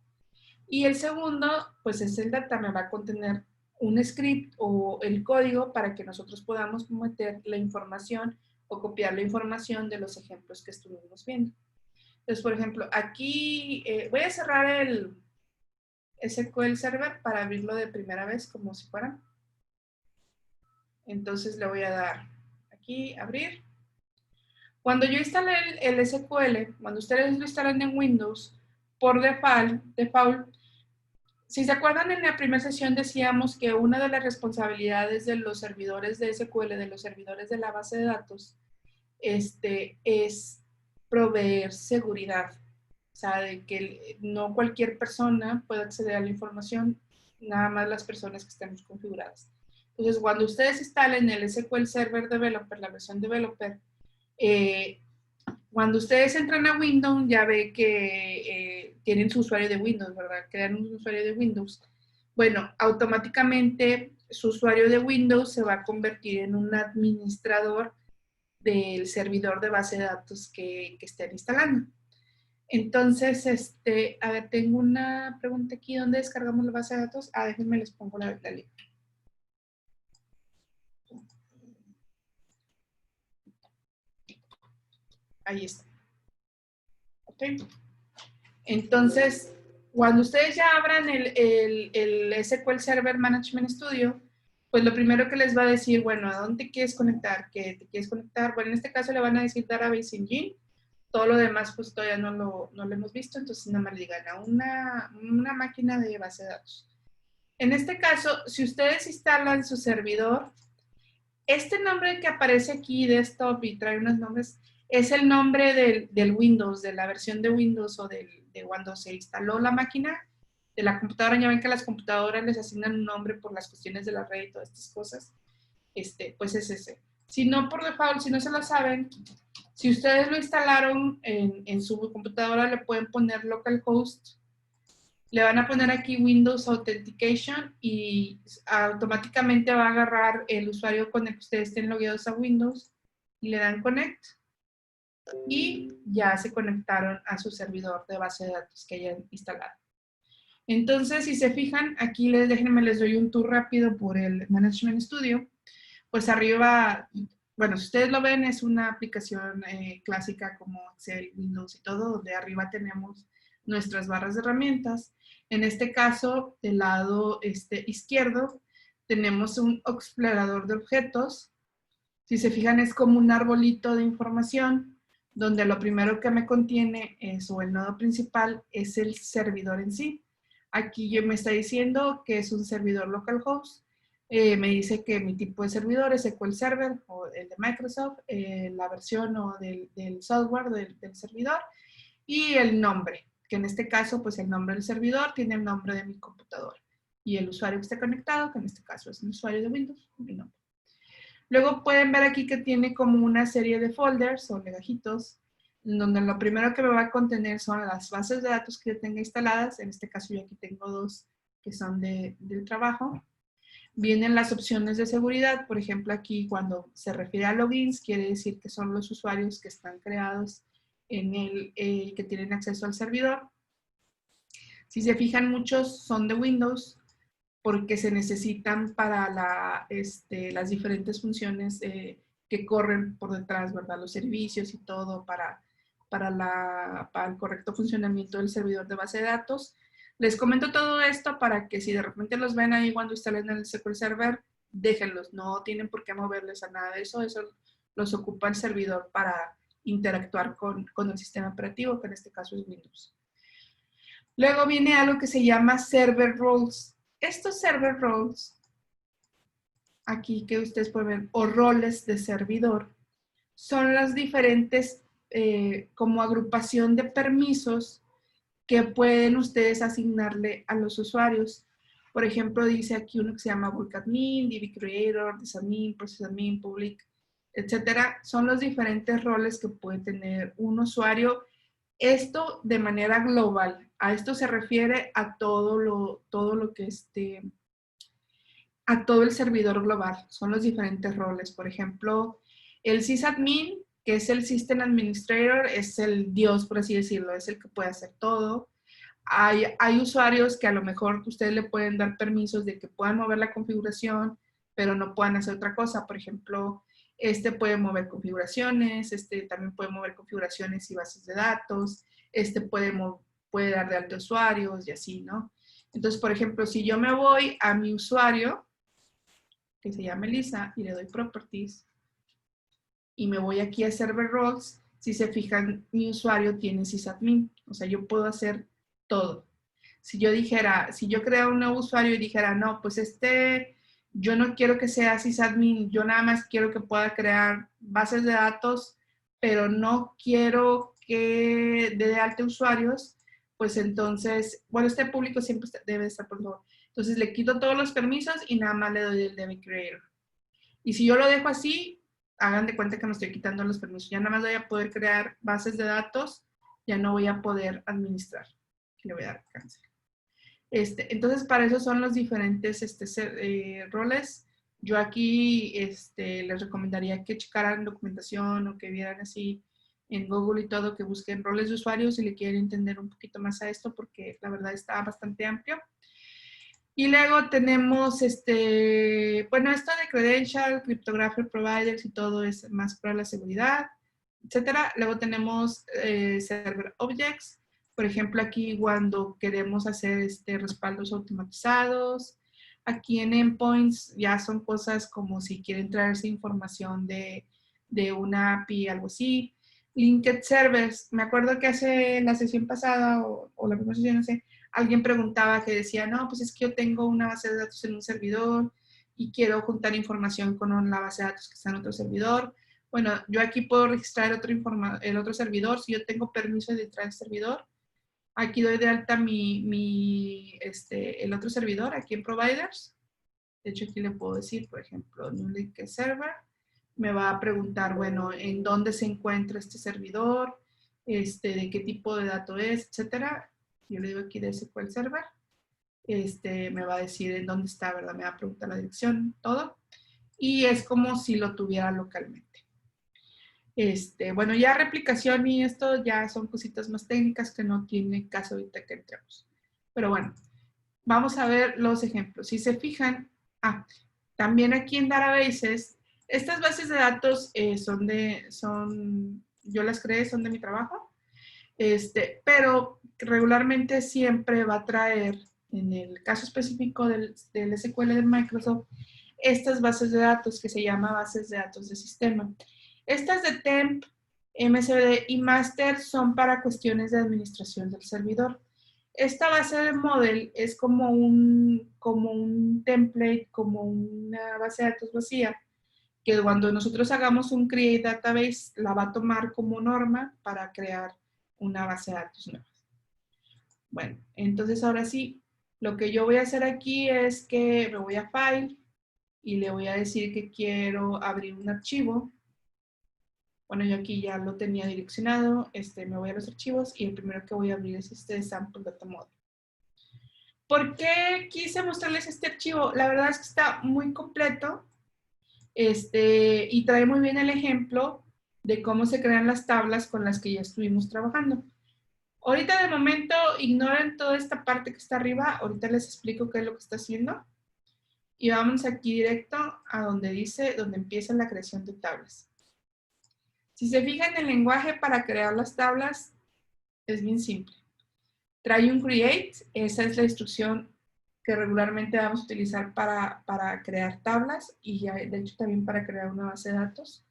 S1: Y el segundo, pues es el data, me va a contener un script o el código para que nosotros podamos meter la información o copiar la información de los ejemplos que estuvimos viendo. Entonces, por ejemplo, aquí voy a cerrar el SQL Server para abrirlo de primera vez como si fuera. Entonces le voy a dar aquí, abrir. Cuando yo instalé el SQL, cuando ustedes lo instalan en Windows, por default, si se acuerdan, en la primera sesión decíamos que una de las responsabilidades de los servidores de SQL, de los servidores de la base de datos, es proveer seguridad. O sea, de que no cualquier persona pueda acceder a la información, nada más las personas que estemos configuradas. Entonces, cuando ustedes instalen el SQL Server Developer, la versión Developer, cuando ustedes entran a Windows, ya ve que tienen su usuario de Windows, ¿verdad? Crean un usuario de Windows. Bueno, automáticamente su usuario de Windows se va a convertir en un administrador del servidor de base de datos que estén instalando. Entonces, a ver, tengo una pregunta aquí. ¿Dónde descargamos la base de datos? Déjenme les pongo la link. Ahí está. Ok. Entonces, cuando ustedes ya abran el SQL Server Management Studio, pues lo primero que les va a decir, bueno, ¿a dónde te quieres conectar? ¿Qué te quieres conectar? Bueno, en este caso le van a decir Database Engine. Todo lo demás, pues todavía no lo hemos visto, entonces nada más le digan a una máquina de base de datos. En este caso, si ustedes instalan su servidor, este nombre que aparece aquí, desktop, y trae unos nombres, es el nombre del Windows, de la versión de Windows o de cuando se instaló la máquina, de la computadora. Ya ven que a las computadoras les asignan un nombre por las cuestiones de la red y todas estas cosas. Pues es ese. Si no, por default, si no se lo saben, si ustedes lo instalaron en su computadora, le pueden poner localhost, le van a poner aquí Windows Authentication y automáticamente va a agarrar el usuario con el que ustedes estén logueados a Windows y le dan Connect y ya se conectaron a su servidor de base de datos que hayan instalado. Entonces, si se fijan, aquí déjenme les doy un tour rápido por el Management Studio. Pues arriba, bueno, si ustedes lo ven, es una aplicación clásica como Excel, Windows y todo, donde arriba tenemos nuestras barras de herramientas. En este caso, del lado izquierdo, tenemos un explorador de objetos. Si se fijan, es como un arbolito de información, donde lo primero que me contiene o el nodo principal es el servidor en sí. Aquí me está diciendo que es un servidor localhost. Me dice que mi tipo de servidor es SQL Server o el de Microsoft, la versión o del software del servidor y el nombre, que en este caso, pues el nombre del servidor tiene el nombre de mi computadora y el usuario que está conectado, que en este caso es un usuario de Windows, mi nombre. Luego pueden ver aquí que tiene como una serie de folders o legajitos, donde lo primero que me va a contener son las bases de datos que yo tenga instaladas. En este caso yo aquí tengo 2 que son del trabajo. Vienen las opciones de seguridad. Por ejemplo, aquí cuando se refiere a logins, quiere decir que son los usuarios que están creados en el que tienen acceso al servidor. Si se fijan, muchos son de Windows porque se necesitan para las diferentes funciones que corren por detrás, ¿verdad? Los servicios y todo para el correcto funcionamiento del servidor de base de datos. Les comento todo esto para que si de repente los ven ahí cuando instalen el SQL Server, déjenlos, no tienen por qué moverles a nada de eso, eso los ocupa el servidor para interactuar con el sistema operativo, que en este caso es Windows. Luego viene algo que se llama Server Roles. Estos Server Roles, aquí que ustedes pueden ver, o roles de servidor, son las diferentes como agrupación de permisos que pueden ustedes asignarle a los usuarios. Por ejemplo, dice aquí uno que se llama Bulk Admin, DB Creator, Sysadmin, Process Admin, Public, etcétera. Son los diferentes roles que puede tener un usuario. Esto de manera global. A esto se refiere a todo lo que a todo el servidor global. Son los diferentes roles. Por ejemplo, el sysadmin, que es el System Administrator, es el dios, por así decirlo, es el que puede hacer todo. Hay usuarios que a lo mejor ustedes le pueden dar permisos de que puedan mover la configuración, pero no puedan hacer otra cosa. Por ejemplo, este puede mover configuraciones, este también puede mover configuraciones y bases de datos, este puede dar de alta usuarios y así, ¿no? Entonces, por ejemplo, si yo me voy a mi usuario, que se llama Elisa, y le doy Properties, y me voy aquí a Server Roles, si se fijan, mi usuario tiene sysadmin, o sea, yo puedo hacer todo. Si yo dijera, si yo creara un nuevo usuario y dijera, no, pues yo no quiero que sea sysadmin, yo nada más quiero que pueda crear bases de datos, pero no quiero que dé de alta usuarios, pues entonces, bueno, este público siempre debe estar por favor. Entonces le quito todos los permisos y nada más le doy el DB Creator. Y si yo lo dejo así, hagan de cuenta que me estoy quitando los permisos. Ya nada más voy a poder crear bases de datos, ya no voy a poder administrar. Le voy a dar cáncer. Entonces, para eso son los diferentes roles. Yo aquí les recomendaría que checaran documentación o que vieran así en Google y todo, que busquen roles de usuarios si le quieren entender un poquito más a esto, porque la verdad está bastante amplio. Y luego tenemos, bueno, esto de credential, cryptographic providers y todo es más para la seguridad, etcétera. Luego tenemos server objects. Por ejemplo, aquí cuando queremos hacer respaldos automatizados. Aquí en endpoints ya son cosas como si quieren traerse información de una API, algo así. Linked servers. Me acuerdo que hace la sesión pasada o la primera sesión, no sé, alguien preguntaba que decía, no, pues es que yo tengo una base de datos en un servidor y quiero juntar información con una base de datos que está en otro servidor. Bueno, yo aquí puedo registrar el otro servidor. Si yo tengo permiso de entrar al servidor, aquí doy de alta el otro servidor, aquí en Providers. De hecho, aquí le puedo decir, por ejemplo, New Link Server. Me va a preguntar, bueno, en dónde se encuentra este servidor, de qué tipo de dato es, etcétera. Yo le digo aquí de SQL Server. Me va a decir en dónde está, ¿verdad? Me va a preguntar la dirección, todo. Y es como si lo tuviera localmente. Bueno, ya replicación y esto ya son cositas más técnicas que no tiene caso ahorita que entremos. Pero bueno, vamos a ver los ejemplos. Si se fijan, también aquí en Databases, estas bases de datos yo las creé, son de mi trabajo, pero regularmente siempre va a traer, en el caso específico del SQL de Microsoft, estas bases de datos que se llaman bases de datos de sistema. Estas de temp, MSD y master son para cuestiones de administración del servidor. Esta base de model es como un template, como una base de datos vacía, que cuando nosotros hagamos un create database, la va a tomar como norma para crear una base de datos nueva. Bueno, entonces ahora sí, lo que yo voy a hacer aquí es que me voy a File y le voy a decir que quiero abrir un archivo. Bueno, yo aquí ya lo tenía direccionado, me voy a los archivos y el primero que voy a abrir es este Sample Data Model. ¿Por qué quise mostrarles este archivo? La verdad es que está muy completo y trae muy bien el ejemplo de cómo se crean las tablas con las que ya estuvimos trabajando. Ahorita de momento ignoren toda esta parte que está arriba, ahorita les explico qué es lo que está haciendo. Y vamos aquí directo a donde dice, donde empieza la creación de tablas. Si se fijan, el lenguaje para crear las tablas es bien simple. Trae un create, esa es la instrucción que regularmente vamos a utilizar para crear tablas y ya, de hecho también para crear una base de datos.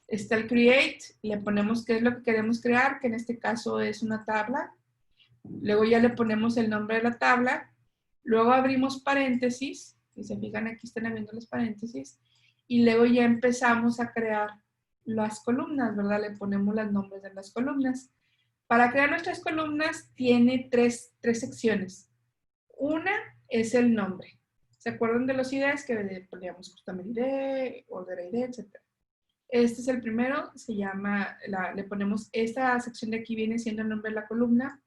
S1: Está el create, le ponemos qué es lo que queremos crear, que en este caso es una tabla. Luego ya le ponemos el nombre de la tabla. Luego abrimos paréntesis. Si se fijan, aquí están abriendo los paréntesis. Y luego ya empezamos a crear las columnas, ¿verdad? Le ponemos los nombres de las columnas. Para crear nuestras columnas tiene tres secciones. Una es el nombre. ¿Se acuerdan de los IDs que poníamos Customer ID, Order ID, etcétera? Este es el primero, se llama, le ponemos, esta sección de aquí viene siendo el nombre de la columna.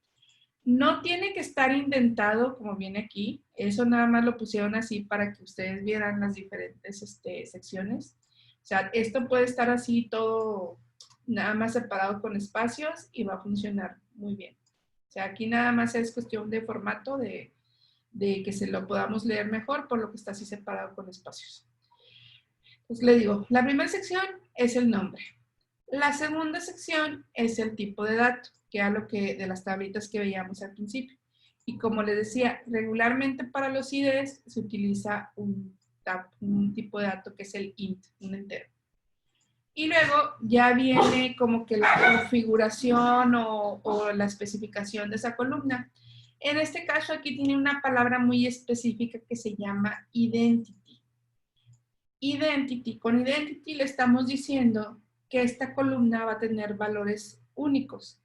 S1: No tiene que estar indentado como viene aquí, eso nada más lo pusieron así para que ustedes vieran las diferentes secciones. O sea, esto puede estar así todo nada más separado con espacios y va a funcionar muy bien. O sea, aquí nada más es cuestión de formato, de que se lo podamos leer mejor, por lo que está así separado con espacios. Pues le digo, la primera sección es el nombre. La segunda sección es el tipo de dato, que era lo que de las tablitas que veíamos al principio. Y como les decía, regularmente para los IDs se utiliza un tipo de dato que es el int, un entero. Y luego ya viene como que la configuración o la especificación de esa columna. En este caso aquí tiene una palabra muy específica que se llama identity. Identity. Con identity le estamos diciendo que esta columna va a tener valores únicos.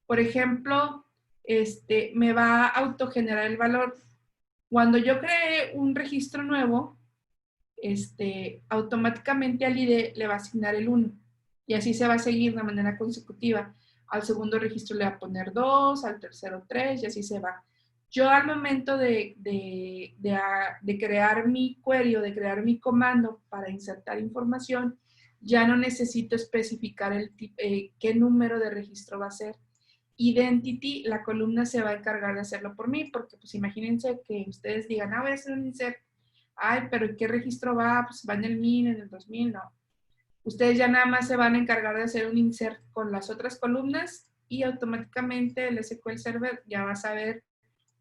S1: Por ejemplo, me va a autogenerar el valor. Cuando yo cree un registro nuevo, automáticamente al ID le va a asignar el 1. Y así se va a seguir de manera consecutiva. Al segundo registro le va a poner 2, al tercero 3 y así se va. Yo al momento de crear mi query o de crear mi comando para insertar información, ya no necesito especificar qué número de registro va a ser. Identity, la columna se va a encargar de hacerlo por mí, porque pues imagínense que ustedes digan, voy a hacer un insert. Ay, pero ¿qué registro va? Pues va en el 1000, en el 2000, no. Ustedes ya nada más se van a encargar de hacer un insert con las otras columnas y automáticamente el SQL Server ya va a saber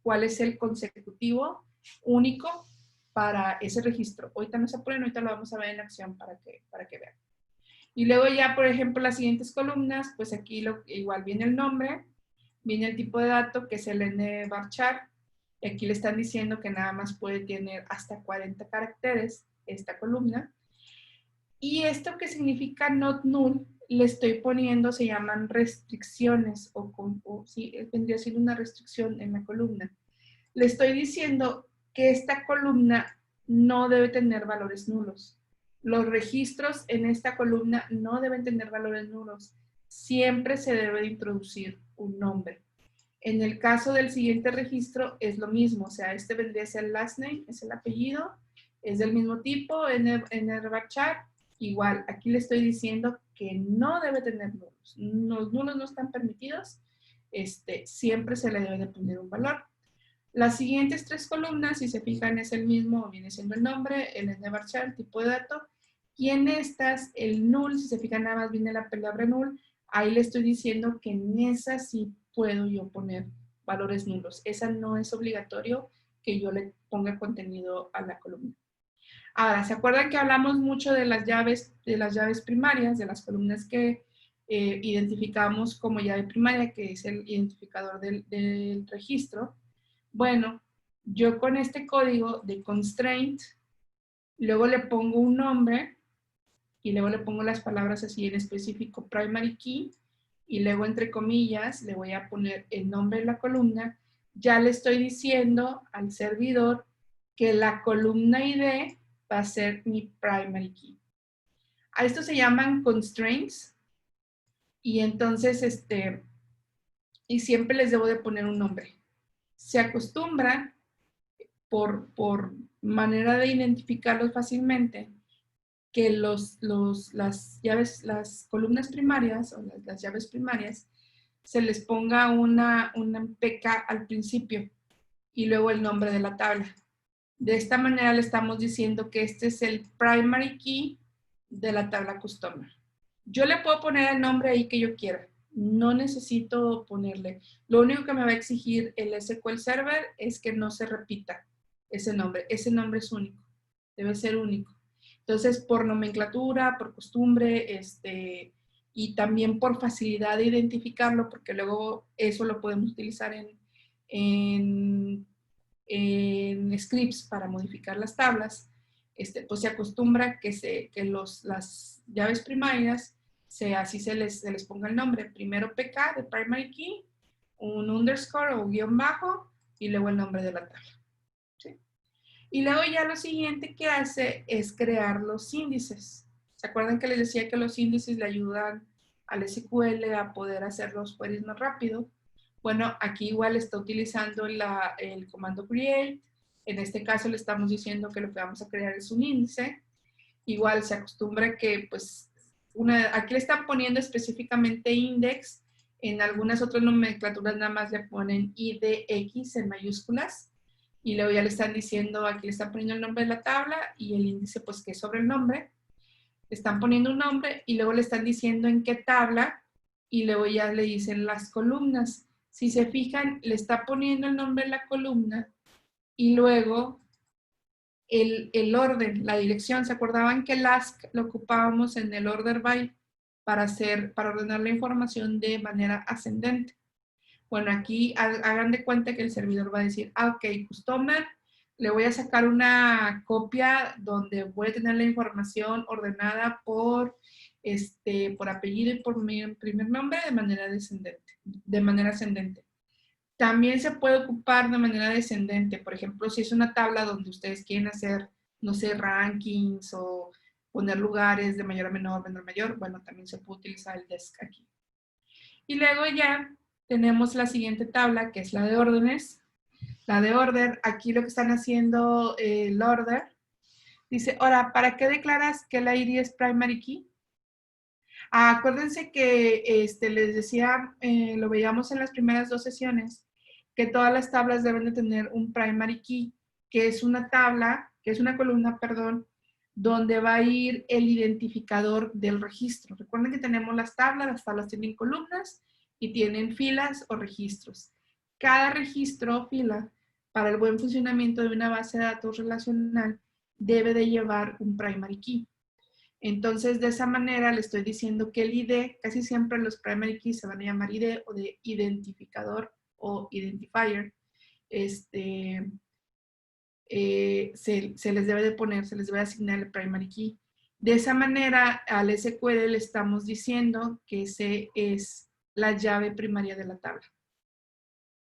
S1: cuál es el consecutivo único para ese registro. Ahorita no se apuren, ahorita lo vamos a ver en acción para que vean. Y luego ya, por ejemplo, las siguientes columnas, pues aquí igual viene el nombre, viene el tipo de dato que es el nvarchar. Y aquí le están diciendo que nada más puede tener hasta 40 caracteres esta columna. Y esto que significa not null, le estoy poniendo, se llaman restricciones, sí, vendría siendo una restricción en la columna. Le estoy diciendo que esta columna no debe tener valores nulos. Los registros en esta columna no deben tener valores nulos. Siempre se debe de introducir un nombre. En el caso del siguiente registro es lo mismo, o sea, vendría a ser el last name, es el apellido, es del mismo tipo, nvarchar, igual, aquí le estoy diciendo que no debe tener nulos. Los nulos no están permitidos, siempre se le debe de poner un valor. Las siguientes tres columnas, si se fijan, es el mismo, viene siendo el nombre, el nvarchar, el tipo de dato, y en estas, el null, si se fijan, nada más viene la palabra null, ahí le estoy diciendo que en esa sí puedo yo poner valores nulos. Esa no es obligatorio que yo le ponga contenido a la columna. Ahora, ¿se acuerdan que hablamos mucho de las llaves primarias, de las columnas que identificamos como llave primaria, que es el identificador del registro? Bueno, yo con este código de constraint, luego le pongo un nombre y luego le pongo las palabras así en específico, primary key, y luego entre comillas le voy a poner el nombre de la columna. Ya le estoy diciendo al servidor que la columna ID va a ser mi primary key. A esto se llaman constraints y entonces, y siempre les debo de poner un nombre. Se acostumbra por manera de identificarlos fácilmente, que las columnas primarias o las llaves primarias se les ponga una PK al principio y luego el nombre de la tabla. De esta manera le estamos diciendo que este es el primary key de la tabla customer. Yo le puedo poner el nombre ahí que yo quiera. No necesito ponerle. Lo único que me va a exigir el SQL Server es que no se repita ese nombre. Ese nombre es único. Debe ser único. Entonces, por nomenclatura, por costumbre, y también por facilidad de identificarlo, porque luego eso lo podemos utilizar en scripts para modificar las tablas, pues se acostumbra que las llaves primarias, así se les ponga el nombre. Primero PK de primary key, un underscore o guión bajo, y luego el nombre de la tabla. ¿Sí? Y luego ya lo siguiente que hace es crear los índices. ¿Se acuerdan que les decía que los índices le ayudan al SQL a poder hacer los queries más rápido? Bueno, aquí igual está utilizando el comando create. En este caso le estamos diciendo que lo que vamos a crear es un índice. Igual se acostumbra que, pues, aquí le están poniendo específicamente index. En algunas otras nomenclaturas nada más le ponen IDX en mayúsculas. Y luego ya le están diciendo, aquí le están poniendo el nombre de la tabla y el índice, pues, que es sobre el nombre. Le están poniendo un nombre y luego le están diciendo en qué tabla y luego ya le dicen las columnas. Si se fijan, le está poniendo el nombre de la columna y luego el orden, la dirección. ¿Se acordaban que el ask lo ocupábamos en el order by para ordenar la información de manera ascendente? Bueno, aquí hagan de cuenta que el servidor va a decir, ok, customer, le voy a sacar una copia donde voy a tener la información ordenada por apellido y por mi primer nombre de manera ascendente. También se puede ocupar de manera descendente. Por ejemplo, si es una tabla donde ustedes quieren hacer, no sé, rankings o poner lugares de mayor a menor, menor a mayor, bueno, también se puede utilizar el desk aquí. Y luego ya tenemos la siguiente tabla, que es la de órdenes. La de order, aquí lo que están haciendo el order, dice, ahora, ¿para qué declaras que la ID es primary key? Acuérdense que les decía, lo veíamos en las primeras dos sesiones, que todas las tablas deben de tener un primary key, que es una tabla, que es una columna, perdón, donde va a ir el identificador del registro. Recuerden que tenemos las tablas tienen columnas y tienen filas o registros. Cada registro o fila, para el buen funcionamiento de una base de datos relacional, debe de llevar un primary key. Entonces, de esa manera le estoy diciendo que el ID, casi siempre los primary keys se van a llamar ID o de identificador o identifier, se les debe de poner, se les debe asignar el primary key. De esa manera, al SQL le estamos diciendo que ese es la llave primaria de la tabla.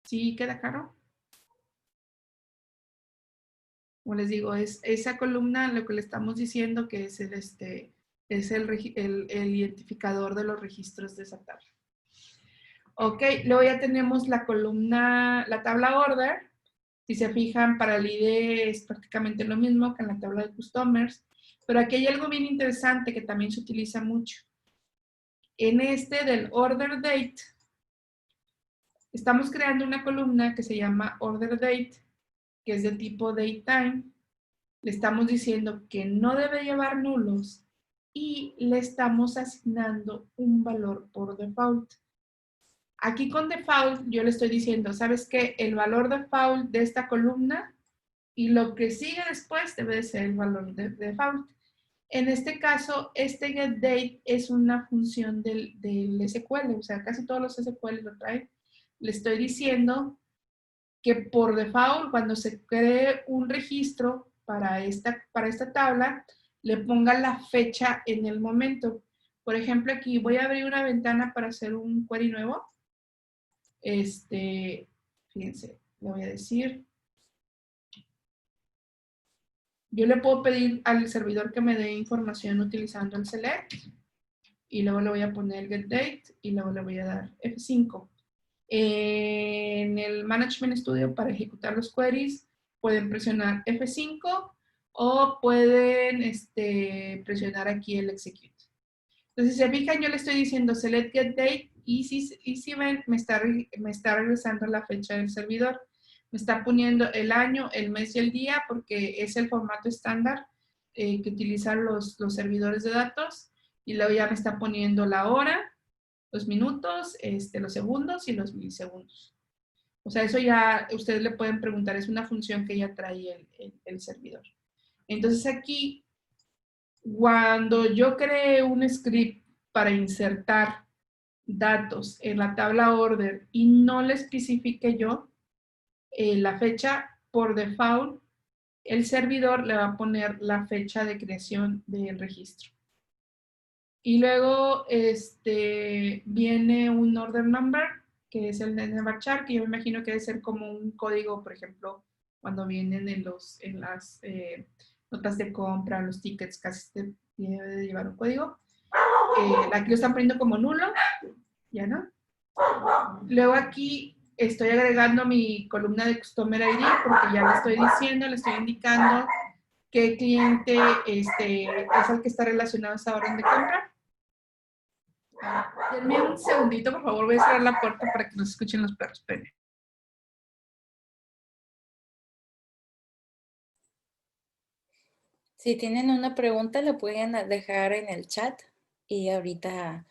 S1: ¿Sí queda claro? Como les digo, es esa columna lo que le estamos diciendo que es el identificador de los registros de esa tabla. Ok, luego ya tenemos la columna, la tabla order. Si se fijan, para el ID es prácticamente lo mismo que en la tabla de customers, pero aquí hay algo bien interesante que también se utiliza mucho. En del order date, estamos creando una columna que se llama order date, que es de tipo datetime. Le estamos diciendo que no debe llevar nulos y le estamos asignando un valor por default. Aquí con default yo le estoy diciendo, ¿sabes qué? El valor default de esta columna y lo que sigue después debe ser el valor de default. En este caso, getDate es una función del SQL, o sea, casi todos los SQL lo traen. Le estoy diciendo que por default, cuando se cree un registro para esta tabla, le ponga la fecha en el momento. Por ejemplo, aquí voy a abrir una ventana para hacer un query nuevo. Fíjense, le voy a decir. Yo le puedo pedir al servidor que me dé información utilizando el select y luego le voy a poner el getDate y luego le voy a dar F5. En el Management Studio para ejecutar los queries pueden presionar F5 o pueden presionar aquí el Execute. Entonces, si se fijan, yo le estoy diciendo Select Get Date y si ven, me está regresando la fecha del servidor. Me está poniendo el año, el mes y el día porque es el formato estándar que utilizan los servidores de datos. Y luego ya me está poniendo la hora, los minutos, los segundos y los milisegundos. O sea, eso ya ustedes le pueden preguntar, es una función que ya trae el servidor. Entonces aquí, cuando yo creé un script para insertar datos en la tabla order y no le especifique yo la fecha, por default, el servidor le va a poner la fecha de creación del registro. Y luego viene un order number, que es el de varchar, que yo me imagino que debe ser como un código, por ejemplo, cuando vienen en las notas de compra, los tickets, casi debe de llevar un código. Aquí lo están poniendo como nulo, ¿ya no? Luego aquí estoy agregando mi columna de Customer ID porque ya le estoy diciendo, le estoy indicando qué cliente es el que está relacionado a esa orden de compra. Denme un segundito, por favor, voy a cerrar la puerta para que nos escuchen los perros. Esperen.
S2: Si tienen una pregunta, la pueden dejar en el chat y ahorita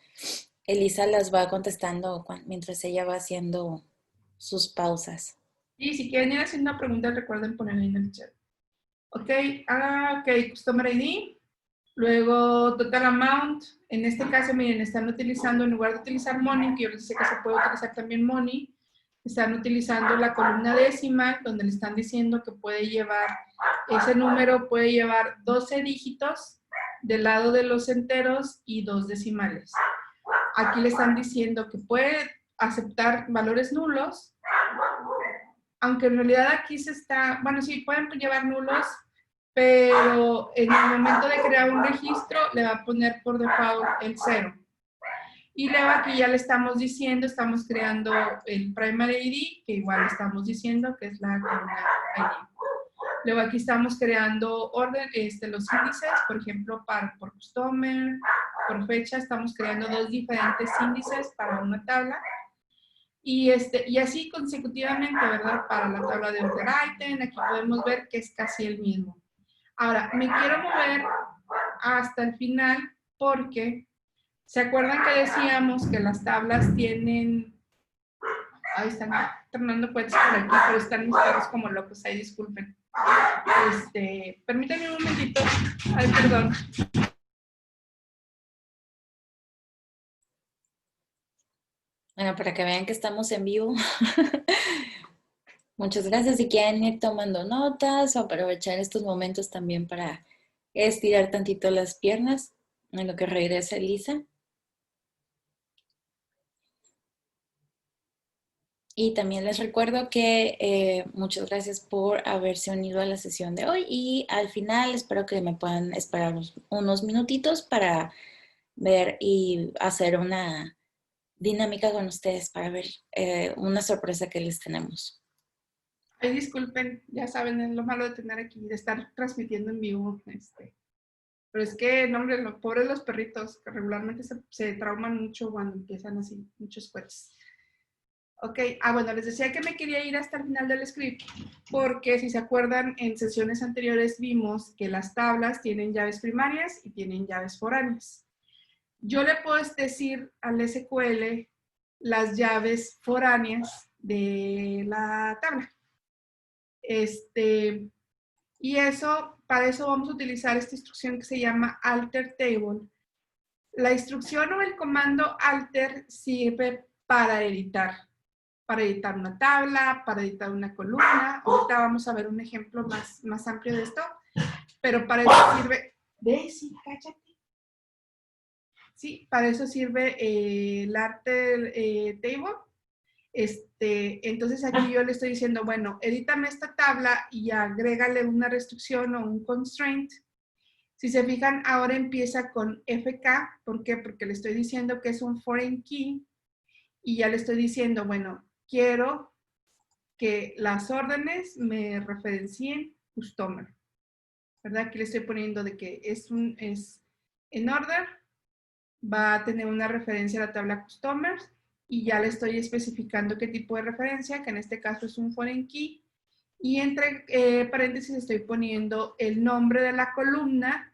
S2: Elisa las va contestando mientras ella va haciendo sus pausas.
S1: Y si quieren ir haciendo una pregunta, recuerden ponerla en el chat. Ok, Customer ID. Luego, Total Amount. En este caso, miren, están utilizando, en lugar de utilizar Money, que yo les sé que se puede utilizar también Money, están utilizando la columna decimal, donde le están diciendo que puede llevar, ese número puede llevar 12 dígitos del lado de los enteros y 2 decimales. Aquí le están diciendo que puede aceptar valores nulos, aunque en realidad aquí bueno, sí, pueden llevar nulos, pero en el momento de crear un registro le va a poner por default el 0. Y luego aquí ya le estamos diciendo, estamos creando el primary ID, que igual estamos diciendo que es la columna ID. Luego aquí estamos creando los índices, por ejemplo, por customer, por fecha, estamos creando 2 diferentes índices para una tabla. Y así consecutivamente, ¿verdad? Para la tabla de order item, aquí podemos ver que es casi el mismo. Ahora, me quiero mover hasta el final porque, ¿se acuerdan que decíamos que las tablas tienen... Ahí están tornando cohetes por aquí, pero están mis perros como locos, ahí disculpen. Permítanme un momentito. Ay, perdón.
S2: Bueno, para que vean que estamos en vivo. Muchas gracias. Si quieren ir tomando notas o aprovechar estos momentos también para estirar tantito las piernas en lo que regresa Elisa. Y también les recuerdo que muchas gracias por haberse unido a la sesión de hoy y al final espero que me puedan esperar unos minutitos para ver y hacer una dinámica con ustedes para ver una sorpresa que les tenemos.
S1: Ay, disculpen, ya saben, es lo malo de tener aquí, de estar transmitiendo en vivo. Pero es que, no, hombre, los pobres los perritos, que regularmente se trauman mucho cuando empiezan así, muchos cohetes. Ok, bueno, les decía que me quería ir hasta el final del script, porque si se acuerdan, en sesiones anteriores vimos que las tablas tienen llaves primarias y tienen llaves foráneas. Yo le puedo decir al SQL las llaves foráneas de la tabla. Y para eso vamos a utilizar esta instrucción que se llama alter table. La instrucción o el comando alter sirve para editar una tabla, para editar una columna. Ahorita vamos a ver un ejemplo más amplio de esto, pero para eso sirve... Daisy, cállate. Sí, para eso sirve el alter table. Entonces aquí yo le estoy diciendo, bueno, edítame esta tabla y agrégale una restricción o un constraint. Si se fijan, ahora empieza con FK. ¿Por qué? Porque le estoy diciendo que es un foreign key y ya le estoy diciendo, bueno, quiero que las órdenes me referencien customer, ¿verdad? Aquí le estoy poniendo de que es en order, va a tener una referencia a la tabla customers y ya le estoy especificando qué tipo de referencia, que en este caso es un foreign key, y entre paréntesis estoy poniendo el nombre de la columna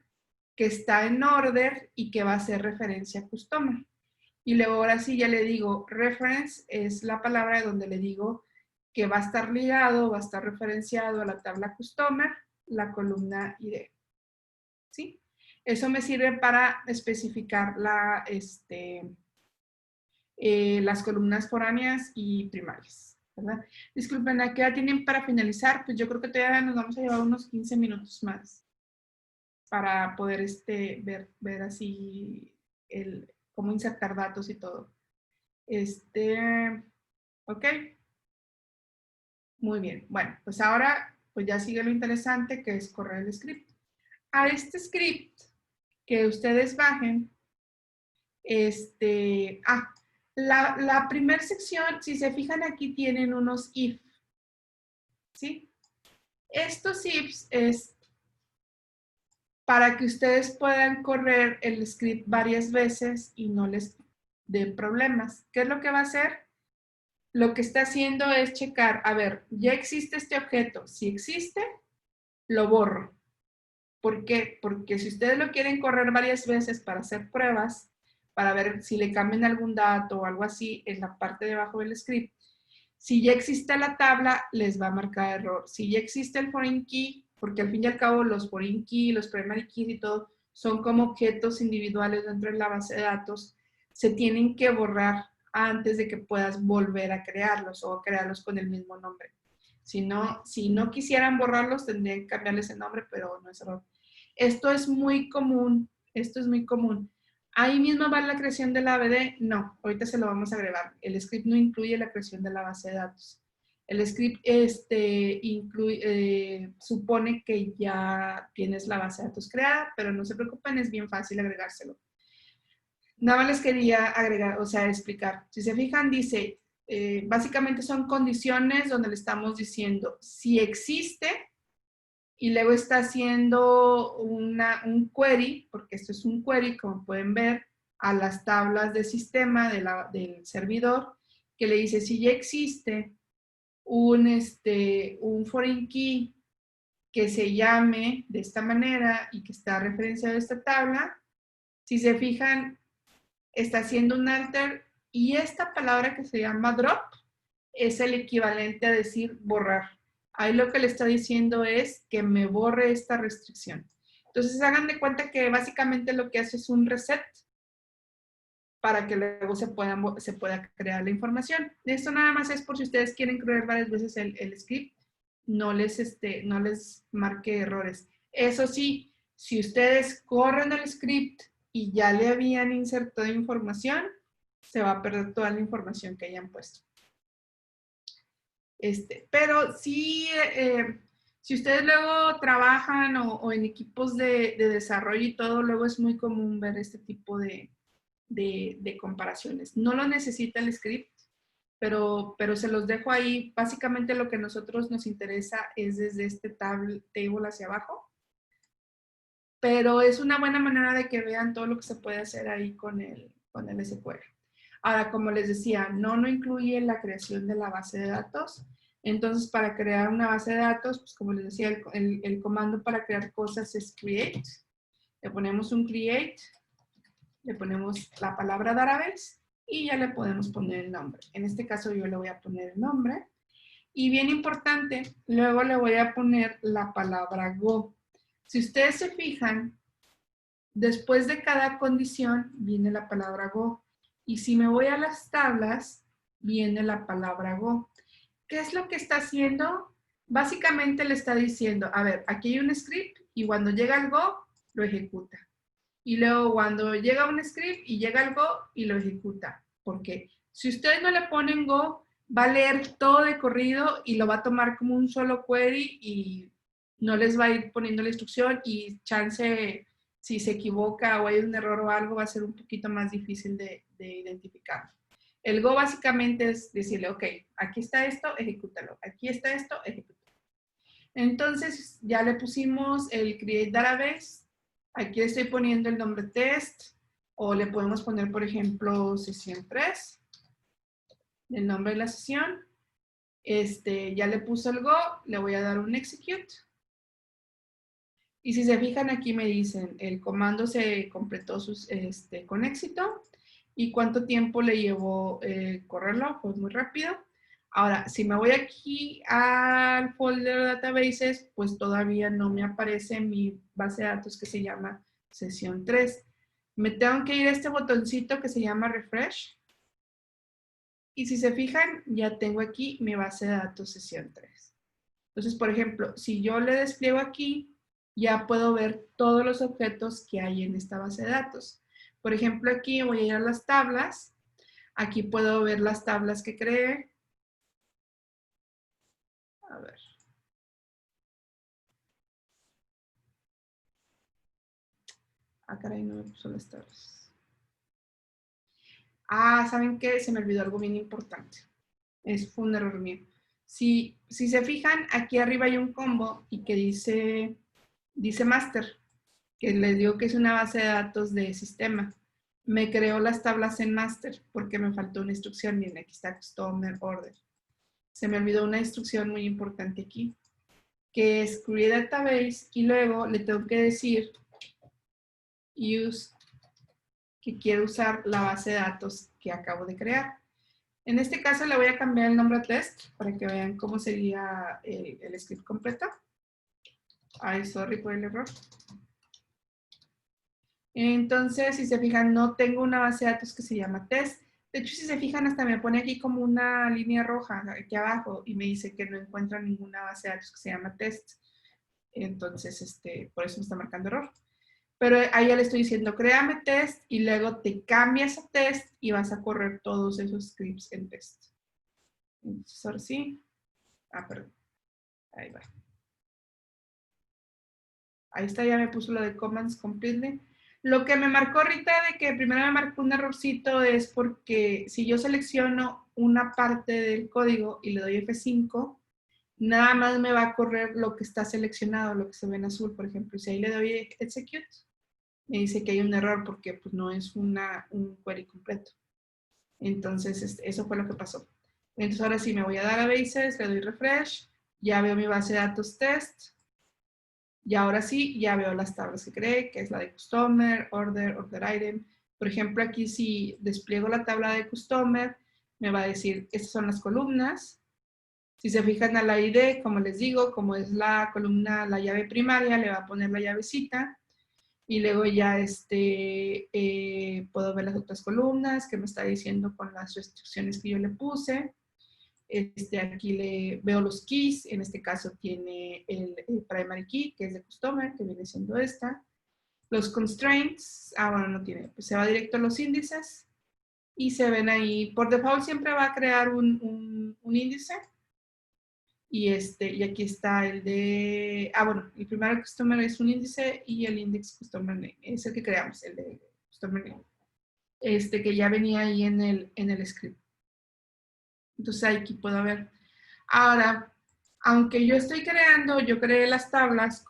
S1: que está en order y que va a ser referencia a customer. Y luego ahora sí ya le digo, reference es la palabra donde le digo que va a estar ligado, va a estar referenciado a la tabla customer, la columna ID. ¿Sí? Eso me sirve para especificar las columnas foráneas y primarias, ¿verdad? Disculpen, ¿a qué hora tienen para finalizar? Pues yo creo que todavía nos vamos a llevar unos 15 minutos más para poder ver así cómo insertar datos y todo. Ok. Muy bien. Bueno, pues ahora pues ya sigue lo interesante que es correr el script. A este script que ustedes bajen, la primera sección, si se fijan aquí, tienen unos if, ¿sí? Estos ifs es para que ustedes puedan correr el script varias veces y no les dé problemas. ¿Qué es lo que va a hacer? Lo que está haciendo es checar, a ver, ya existe este objeto. Si existe, lo borro. ¿Por qué? Porque si ustedes lo quieren correr varias veces para hacer pruebas, para ver si le cambian algún dato o algo así en la parte de abajo del script, si ya existe la tabla, les va a marcar error. Si ya existe el foreign key, porque al fin y al cabo los foreign key, los primary keys y todo, son como objetos individuales dentro de la base de datos, se tienen que borrar antes de que puedas volver a crearlos o crearlos con el mismo nombre. Si no quisieran borrarlos, tendrían que cambiarles el nombre, pero no es error. Esto es muy común, ¿Ahí mismo va la creación de la ABD? No, ahorita se lo vamos a agregar. El script no incluye la creación de la base de datos. El script supone que ya tienes la base de datos creada, pero no se preocupen, es bien fácil agregárselo. Nada más les quería agregar, explicar. Si se fijan, dice, básicamente son condiciones donde le estamos diciendo si existe, y luego está haciendo un query, porque esto es un query, como pueden ver, a las tablas de sistema del servidor, que le dice si ya existe un foreign key que se llame de esta manera y que está referenciado a esta tabla, si se fijan, está haciendo un alter y esta palabra que se llama drop es el equivalente a decir borrar. Ahí lo que le está diciendo es que me borre esta restricción. Entonces hagan de cuenta que básicamente lo que hace es un reset para que luego se pueda crear la información. Esto nada más es por si ustedes quieren crear varias veces el script, no les marque errores. Eso sí, si ustedes corren el script y ya le habían insertado información, se va a perder toda la información que hayan puesto. Pero sí, si ustedes luego trabajan o en equipos de desarrollo y todo, luego es muy común ver este tipo de comparaciones. No lo necesita el script, pero se los dejo ahí. Básicamente lo que a nosotros nos interesa es desde este table hacia abajo. Pero es una buena manera de que vean todo lo que se puede hacer ahí con el SQL. Ahora, como les decía, no incluye la creación de la base de datos. Entonces, para crear una base de datos, pues como les decía, el comando para crear cosas es create. Le ponemos un create, le ponemos la palabra database y ya le podemos poner el nombre. En este caso yo le voy a poner el nombre. Y bien importante, luego le voy a poner la palabra go. Si ustedes se fijan, después de cada condición viene la palabra go. Y si me voy a las tablas, viene la palabra go. ¿Qué es lo que está haciendo? Básicamente le está diciendo, a ver, aquí hay un script y cuando llega el go, lo ejecuta. Y luego cuando llega un script y llega el go y lo ejecuta. Porque si ustedes no le ponen go, va a leer todo de corrido y lo va a tomar como un solo query y no les va a ir poniendo la instrucción y chance, si se equivoca o hay un error o algo, va a ser un poquito más difícil de identificar. El go básicamente es decirle, ok, aquí está esto, ejecútalo. Aquí está esto, ejecútalo. Entonces, ya le pusimos el create database. Aquí le estoy poniendo el nombre test, o le podemos poner, por ejemplo, sesión 3, el nombre de la sesión. Ya le puse el go, le voy a dar un execute. Y si se fijan aquí me dicen, el comando se completó con éxito. ¿Y cuánto tiempo le llevó correrlo? Pues muy rápido. Ahora, si me voy aquí al folder de databases, pues todavía no me aparece mi base de datos que se llama sesión 3. Me tengo que ir a este botoncito que se llama refresh. Y si se fijan, ya tengo aquí mi base de datos sesión 3. Entonces, por ejemplo, si yo le despliego aquí, ya puedo ver todos los objetos que hay en esta base de datos. Por ejemplo, aquí voy a ir a las tablas. Aquí puedo ver las tablas que creé. A ver. Ah, caray, no me puso las tablas. Ah, ¿saben qué? Se me olvidó algo bien importante. Fue un error mío. Si se fijan, aquí arriba hay un combo y que dice master, que les digo que es una base de datos de sistema. Me creó las tablas en master porque me faltó una instrucción. Miren, aquí está customer order. Se me olvidó una instrucción muy importante aquí, que es create database y luego le tengo que decir use, que quiero usar la base de datos que acabo de crear. En este caso le voy a cambiar el nombre a test para que vean cómo sería el script completo. Ay, sorry por el error. Entonces, si se fijan, no tengo una base de datos que se llama test. De hecho, si se fijan, hasta me pone aquí como una línea roja aquí abajo y me dice que no encuentra ninguna base de datos que se llama test. Entonces, por eso me está marcando error. Pero ahí ya le estoy diciendo, créame test y luego te cambias a test y vas a correr todos esos scripts en test. Entonces, ahora sí. Ah, perdón. Ahí va. Ahí está, ya me puso lo de commands completely. Lo que me marcó ahorita de que primero me marcó un errorcito es porque si yo selecciono una parte del código y le doy F5, nada más me va a correr lo que está seleccionado, lo que se ve en azul, por ejemplo. Si ahí le doy execute, me dice que hay un error porque pues, no es un query completo. Entonces, eso fue lo que pasó. Entonces, ahora sí me voy a databases, le doy refresh, ya veo mi base de datos test. Y ahora sí, ya veo las tablas que creé, que es la de Customer, Order, Order Item. Por ejemplo, aquí si despliego la tabla de Customer, me va a decir, estas son las columnas. Si se fijan a la ID, como les digo, como es la columna, la llave primaria, le va a poner la llavecita. Y luego ya puedo ver las otras columnas que me está diciendo con las restricciones que yo le puse. Aquí le veo los keys, en este caso tiene el primary key, que es de customer, que viene siendo esta. Los constraints, bueno, no tiene, pues se va directo a los índices y se ven ahí, por default siempre va a crear un índice y aquí está el de, bueno, el primer customer es un índice y el index customer name, es el que creamos, el de customer name, que ya venía ahí en el script. Entonces aquí puedo ver. Ahora, aunque yo creé las tablas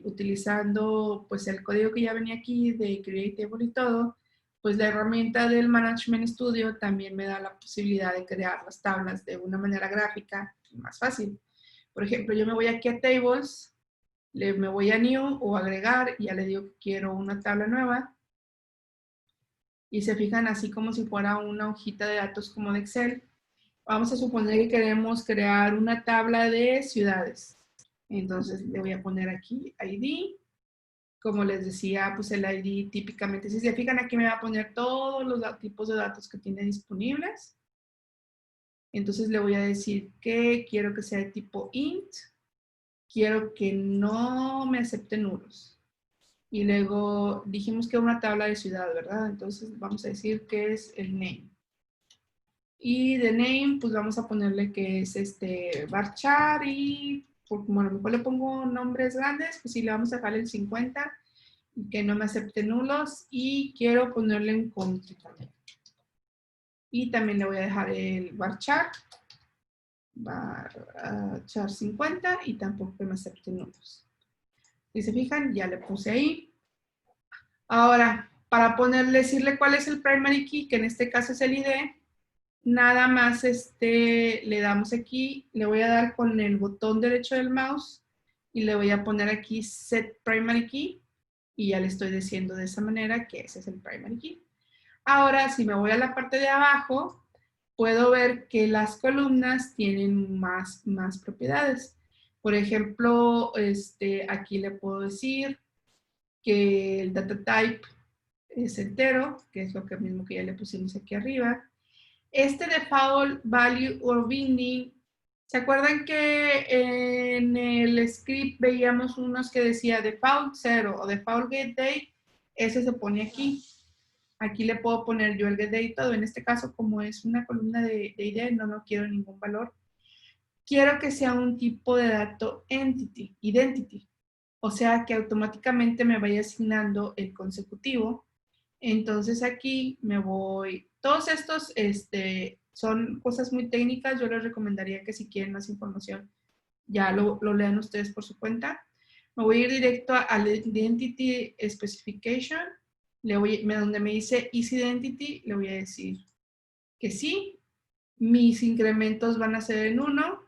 S1: utilizando pues el código que ya venía aquí de Create Table y todo, pues la herramienta del Management Studio también me da la posibilidad de crear las tablas de una manera gráfica más fácil. Por ejemplo, yo me voy aquí a Tables, me voy a New o agregar y ya le digo que quiero una tabla nueva. Y se fijan así como si fuera una hojita de datos como de Excel. Vamos a suponer que queremos crear una tabla de ciudades. Entonces le voy a poner aquí ID. Como les decía, pues el ID típicamente, si se fijan aquí me va a poner todos los tipos de datos que tiene disponibles. Entonces le voy a decir que quiero que sea de tipo int. Quiero que no me acepte nulos. Y luego dijimos que una tabla de ciudad, ¿verdad? Entonces vamos a decir que es el name. Y de name, pues vamos a ponerle que es varchar y como a lo mejor le pongo nombres grandes, pues sí le vamos a dejar el 50 y que no me acepte nulos y quiero ponerle un country también. Y también le voy a dejar el varchar. Varchar 50 y tampoco que me acepte nulos. Si se fijan, ya le puse ahí. Ahora, para decirle cuál es el primary key, que en este caso es el ID, nada más le damos aquí, le voy a dar con el botón derecho del mouse y le voy a poner aquí set primary key y ya le estoy diciendo de esa manera que ese es el primary key. Ahora, si me voy a la parte de abajo, puedo ver que las columnas tienen más propiedades. Por ejemplo, aquí le puedo decir que el data type es entero, que es lo mismo que ya le pusimos aquí arriba. Default value or binding, ¿se acuerdan que en el script veíamos unos que decía default 0 o default get date? Ese se pone aquí. Aquí le puedo poner yo el get date y todo. En este caso, como es una columna de ID, no quiero ningún valor. Quiero que sea un tipo de dato entity, identity. O sea, que automáticamente me vaya asignando el consecutivo. Entonces aquí me voy. Todos estos son cosas muy técnicas. Yo les recomendaría que si quieren más información, ya lo lean ustedes por su cuenta. Me voy a ir directo al Identity Specification. Donde me dice Is Identity, le voy a decir que sí. Mis incrementos van a ser en 1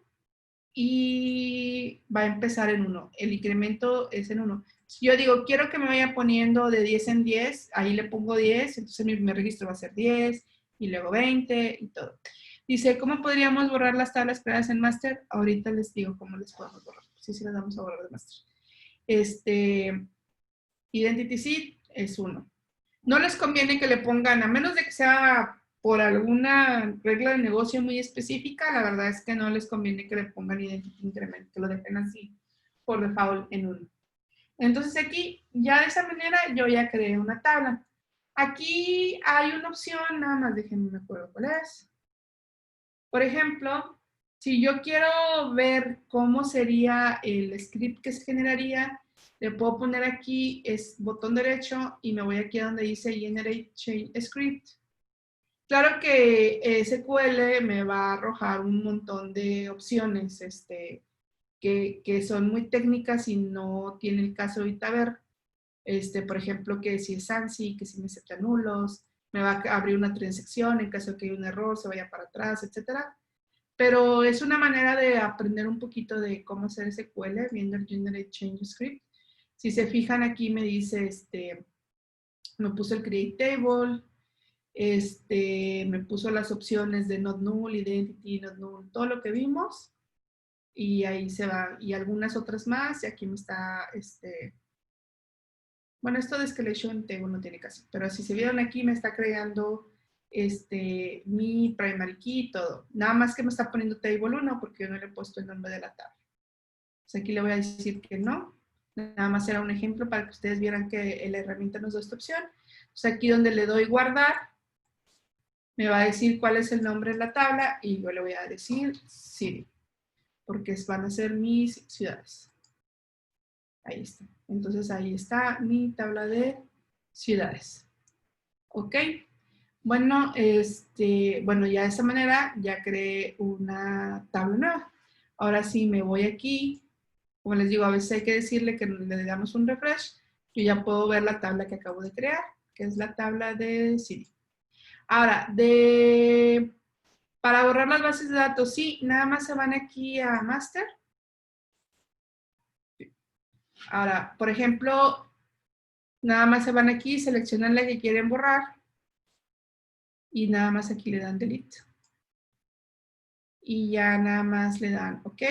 S1: y va a empezar en 1. El incremento es en 1. Si yo digo, quiero que me vaya poniendo de 10 en 10, ahí le pongo 10, entonces mi registro va a ser 10 y luego 20 y todo. Dice, ¿cómo podríamos borrar las tablas creadas en master? Ahorita les digo cómo les podemos borrar. Sí, las vamos a borrar de master. Identity seed es 1. No les conviene que le pongan, a menos de que sea por alguna regla de negocio muy específica, la verdad es que no les conviene que le pongan identity increment, que lo dejen así por default en 1. Entonces aquí, ya de esa manera, yo ya creé una tabla. Aquí hay una opción, nada más déjenme me acuerdo cuál es. Por ejemplo, si yo quiero ver cómo sería el script que se generaría, le puedo poner aquí, es botón derecho, y me voy aquí a donde dice Generate Change Script. Claro que SQL me va a arrojar un montón de opciones que son muy técnicas y no tiene el caso ahorita ver. Por ejemplo, que si es ANSI, que si me acepta nulos, me va a abrir una transacción en caso de que haya un error, se vaya para atrás, etcétera. Pero es una manera de aprender un poquito de cómo hacer SQL viendo el Generate Change Script. Si se fijan aquí me dice, me puso el Create Table, me puso las opciones de Not Null, Identity, Not Null, todo lo que vimos. Y ahí se va, y algunas otras más, y aquí me está, bueno, esto de Escalation Table no tiene caso, pero si se vieron aquí me está creando mi primary key y todo. Nada más que me está poniendo table 1 porque yo no le he puesto el nombre de la tabla. Entonces aquí le voy a decir que no. Nada más era un ejemplo para que ustedes vieran que la herramienta nos da esta opción. Entonces aquí donde le doy guardar, me va a decir cuál es el nombre de la tabla y yo le voy a decir city, porque van a ser mis ciudades. Ahí está. Entonces ahí está mi tabla de ciudades. ¿Ok? Bueno, bueno, ya de esa manera ya creé una tabla nueva. Ahora sí me voy aquí. Como les digo, a veces hay que decirle que le damos un refresh. Yo ya puedo ver la tabla que acabo de crear, que es la tabla de City. Ahora, para borrar las bases de datos, sí, nada más se van aquí a Master. Ahora, por ejemplo, nada más se van aquí, seleccionan la que quieren borrar y nada más aquí le dan Delete. Y ya nada más le dan OK.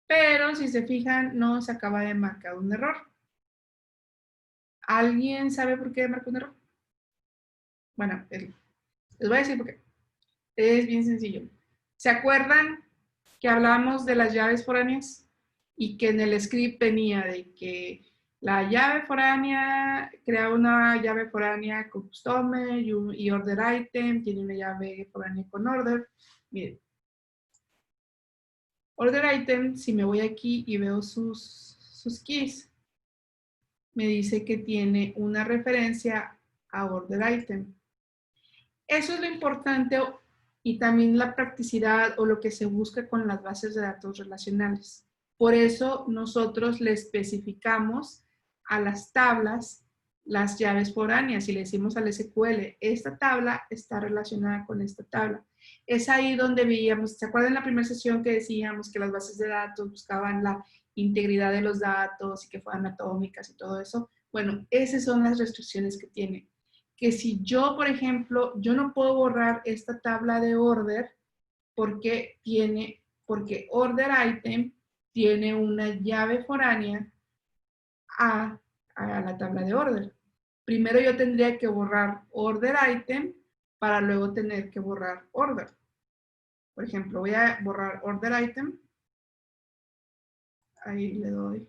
S1: Pero si se fijan, no se acaba de marcar un error. ¿Alguien sabe por qué marcó un error? Bueno, les voy a decir por qué. Es bien sencillo. ¿Se acuerdan que hablábamos de las llaves foráneas? Y que en el script venía de que la llave foránea crea una llave foránea con customer y order item, tiene una llave foránea con order. Miren. Order item, si me voy aquí y veo sus keys, me dice que tiene una referencia a order item. Eso es lo importante y también la practicidad o lo que se busca con las bases de datos relacionales. Por eso nosotros le especificamos a las tablas las llaves foráneas y le decimos al SQL, esta tabla está relacionada con esta tabla. Es ahí donde veíamos, ¿se acuerdan en la primera sesión que decíamos que las bases de datos buscaban la integridad de los datos y que fueran atómicas y todo eso? Bueno, esas son las restricciones que tiene. Que si yo, por ejemplo, yo no puedo borrar esta tabla de order porque order item tiene una llave foránea a la tabla de order. Primero yo tendría que borrar order item para luego tener que borrar order. Por ejemplo, voy a borrar order item. Ahí le doy.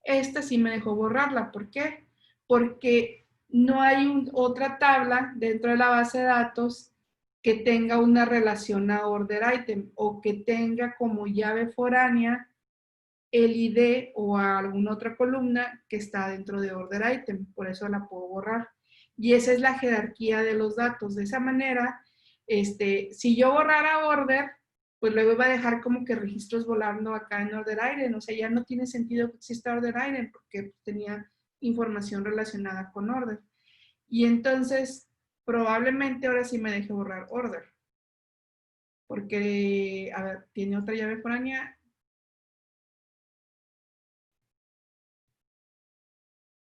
S1: Esta sí me dejó borrarla. ¿Por qué? Porque no hay otra tabla dentro de la base de datos que tenga una relación a order item o que tenga como llave foránea el ID o a alguna otra columna que está dentro de order item. Por eso la puedo borrar. Y esa es la jerarquía de los datos. De esa manera, si yo borrara order, pues luego iba a dejar como que registros volando acá en order item. O sea, ya no tiene sentido que exista order item porque tenía información relacionada con order. Y entonces, probablemente ahora sí me deje borrar order. Porque, a ver, tiene otra llave foránea.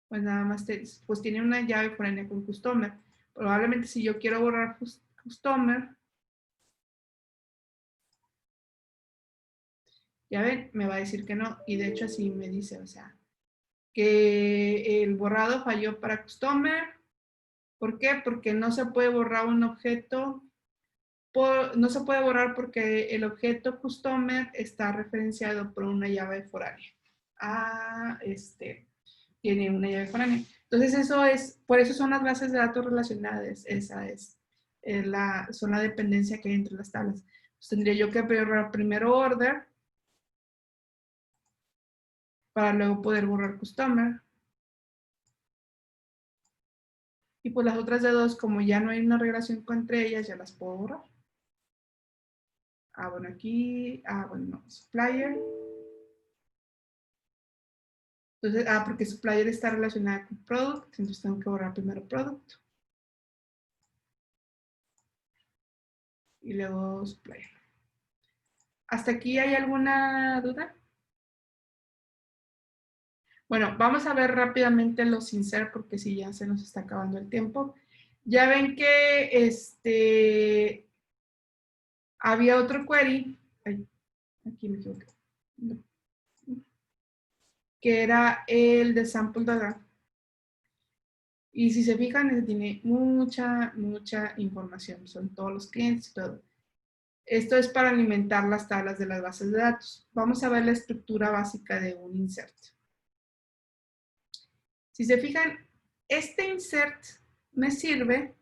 S1: Pues nada más, pues tiene una llave foránea con customer. Probablemente si yo quiero borrar customer, ya ven, me va a decir que no. Y de hecho así me dice, o sea, que el borrado falló para customer. ¿Por qué? Porque no se puede borrar un objeto, no se puede borrar porque el objeto customer está referenciado por una llave foránea. Tiene una llave foránea. Entonces eso es, por eso son las bases de datos relacionadas, son la dependencia que hay entre las tablas. Pues tendría yo que borrar primero order para luego poder borrar customer. Y pues las otras de dos, como ya no hay una relación entre ellas, ya las puedo borrar. Bueno, aquí, bueno, no, supplier. Entonces, porque supplier está relacionada con product, entonces tengo que borrar primero product. Y luego supplier. ¿Hasta aquí hay alguna duda? Bueno, vamos a ver rápidamente los insert porque si ya se nos está acabando el tiempo. Ya ven que había otro query. Ay, aquí me equivoqué. No. Que era el de sample data. Y si se fijan, tiene mucha información. Son todos los clientes y todo. Esto es para alimentar las tablas de las bases de datos. Vamos a ver la estructura básica de un insert. Si se fijan, este insert me sirve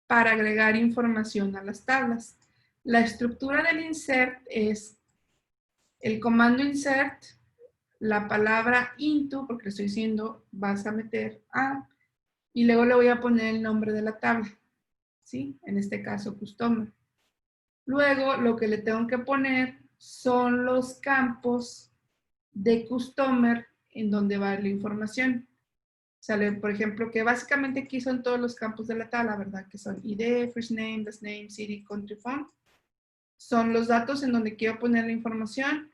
S1: para agregar información a las tablas. La estructura del insert es el comando insert, la palabra into, porque le estoy diciendo vas a meter a, y luego le voy a poner el nombre de la tabla, ¿sí? En este caso, customer. Luego, lo que le tengo que poner son los campos de customer en donde va la información. Sale, por ejemplo, que básicamente aquí son todos los campos de la tabla, ¿verdad? Que son ID, first name, last name, city, country, phone. Son los datos en donde quiero poner la información.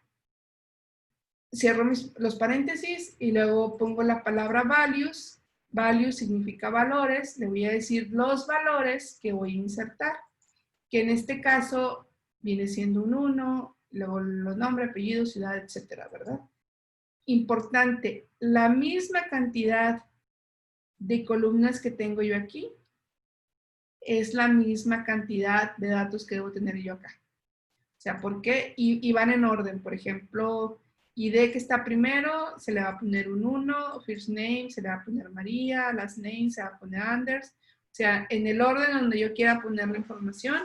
S1: Cierro los paréntesis y luego pongo la palabra values. Values significa valores. Le voy a decir los valores que voy a insertar, que en este caso viene siendo un 1, luego los nombres, apellidos, ciudad, etcétera, ¿verdad? Importante, la misma cantidad de columnas que tengo yo aquí es la misma cantidad de datos que debo tener yo acá. O sea, ¿por qué? Y van en orden. Por ejemplo, ID que está primero, se le va a poner un 1, first name, se le va a poner María, last name, se va a poner Anders. O sea, en el orden donde yo quiera poner la información,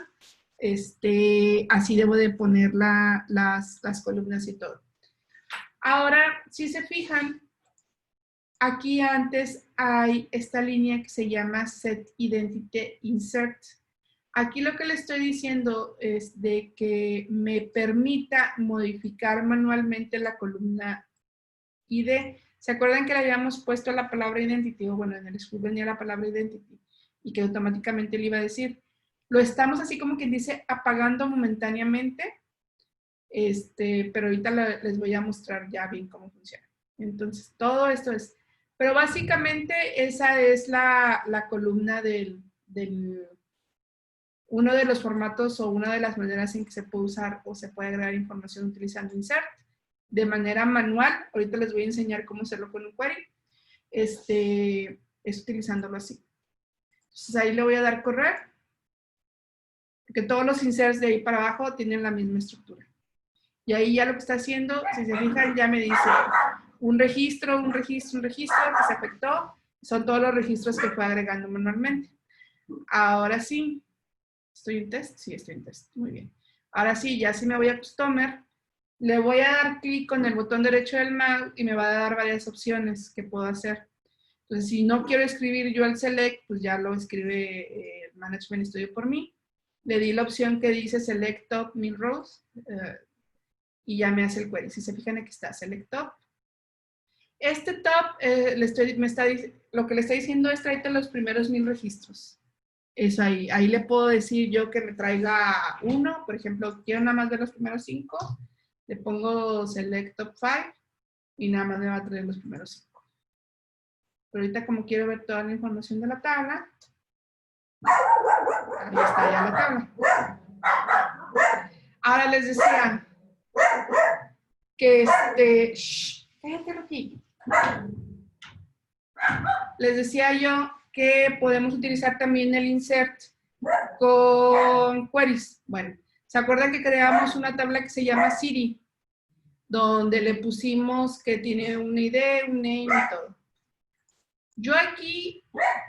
S1: así debo de poner las columnas y todo. Ahora, si se fijan, aquí antes hay esta línea que se llama Set Identity Insert. Aquí lo que le estoy diciendo es de que me permita modificar manualmente la columna ID. ¿Se acuerdan que le habíamos puesto la palabra identity? O bueno, en el script venía la palabra identity y que automáticamente le iba a decir. Lo estamos así como quien dice apagando momentáneamente, pero ahorita les voy a mostrar ya bien cómo funciona. Entonces, todo esto es, pero básicamente esa es la columna uno de los formatos o una de las maneras en que se puede usar o se puede agregar información utilizando insert de manera manual. Ahorita les voy a enseñar cómo hacerlo con un query. Es utilizándolo así. Entonces ahí le voy a dar correr, porque todos los inserts de ahí para abajo tienen la misma estructura. Y ahí ya lo que está haciendo, si se fijan, ya me dice un registro que se afectó. Son todos los registros que fue agregando manualmente. Ahora sí, ¿estoy en test? Sí, estoy en test. Muy bien. Ahora sí, ya si me voy a Customer, le voy a dar clic con el botón derecho del mouse y me va a dar varias opciones que puedo hacer. Entonces, si no quiero escribir yo el Select, pues ya lo escribe el Management Studio por mí. Le di la opción que dice Select Top Min Rows y ya me hace el query. Si se fijan, aquí está Select Top. Este top, lo que le está diciendo es tráete los primeros 1000 registros. Eso ahí le puedo decir yo que me traiga uno, por ejemplo, quiero nada más de los primeros 5, le pongo Select Top 5 y nada más me va a traer los primeros 5. Pero ahorita como quiero ver toda la información de la tabla, ahí está ya la tabla. Ahora les decía que cállate, Rocky. Les decía yo que podemos utilizar también el insert con queries. Bueno, ¿se acuerdan que creamos una tabla que se llama City? Donde le pusimos que tiene un ID, un name y todo. Yo aquí,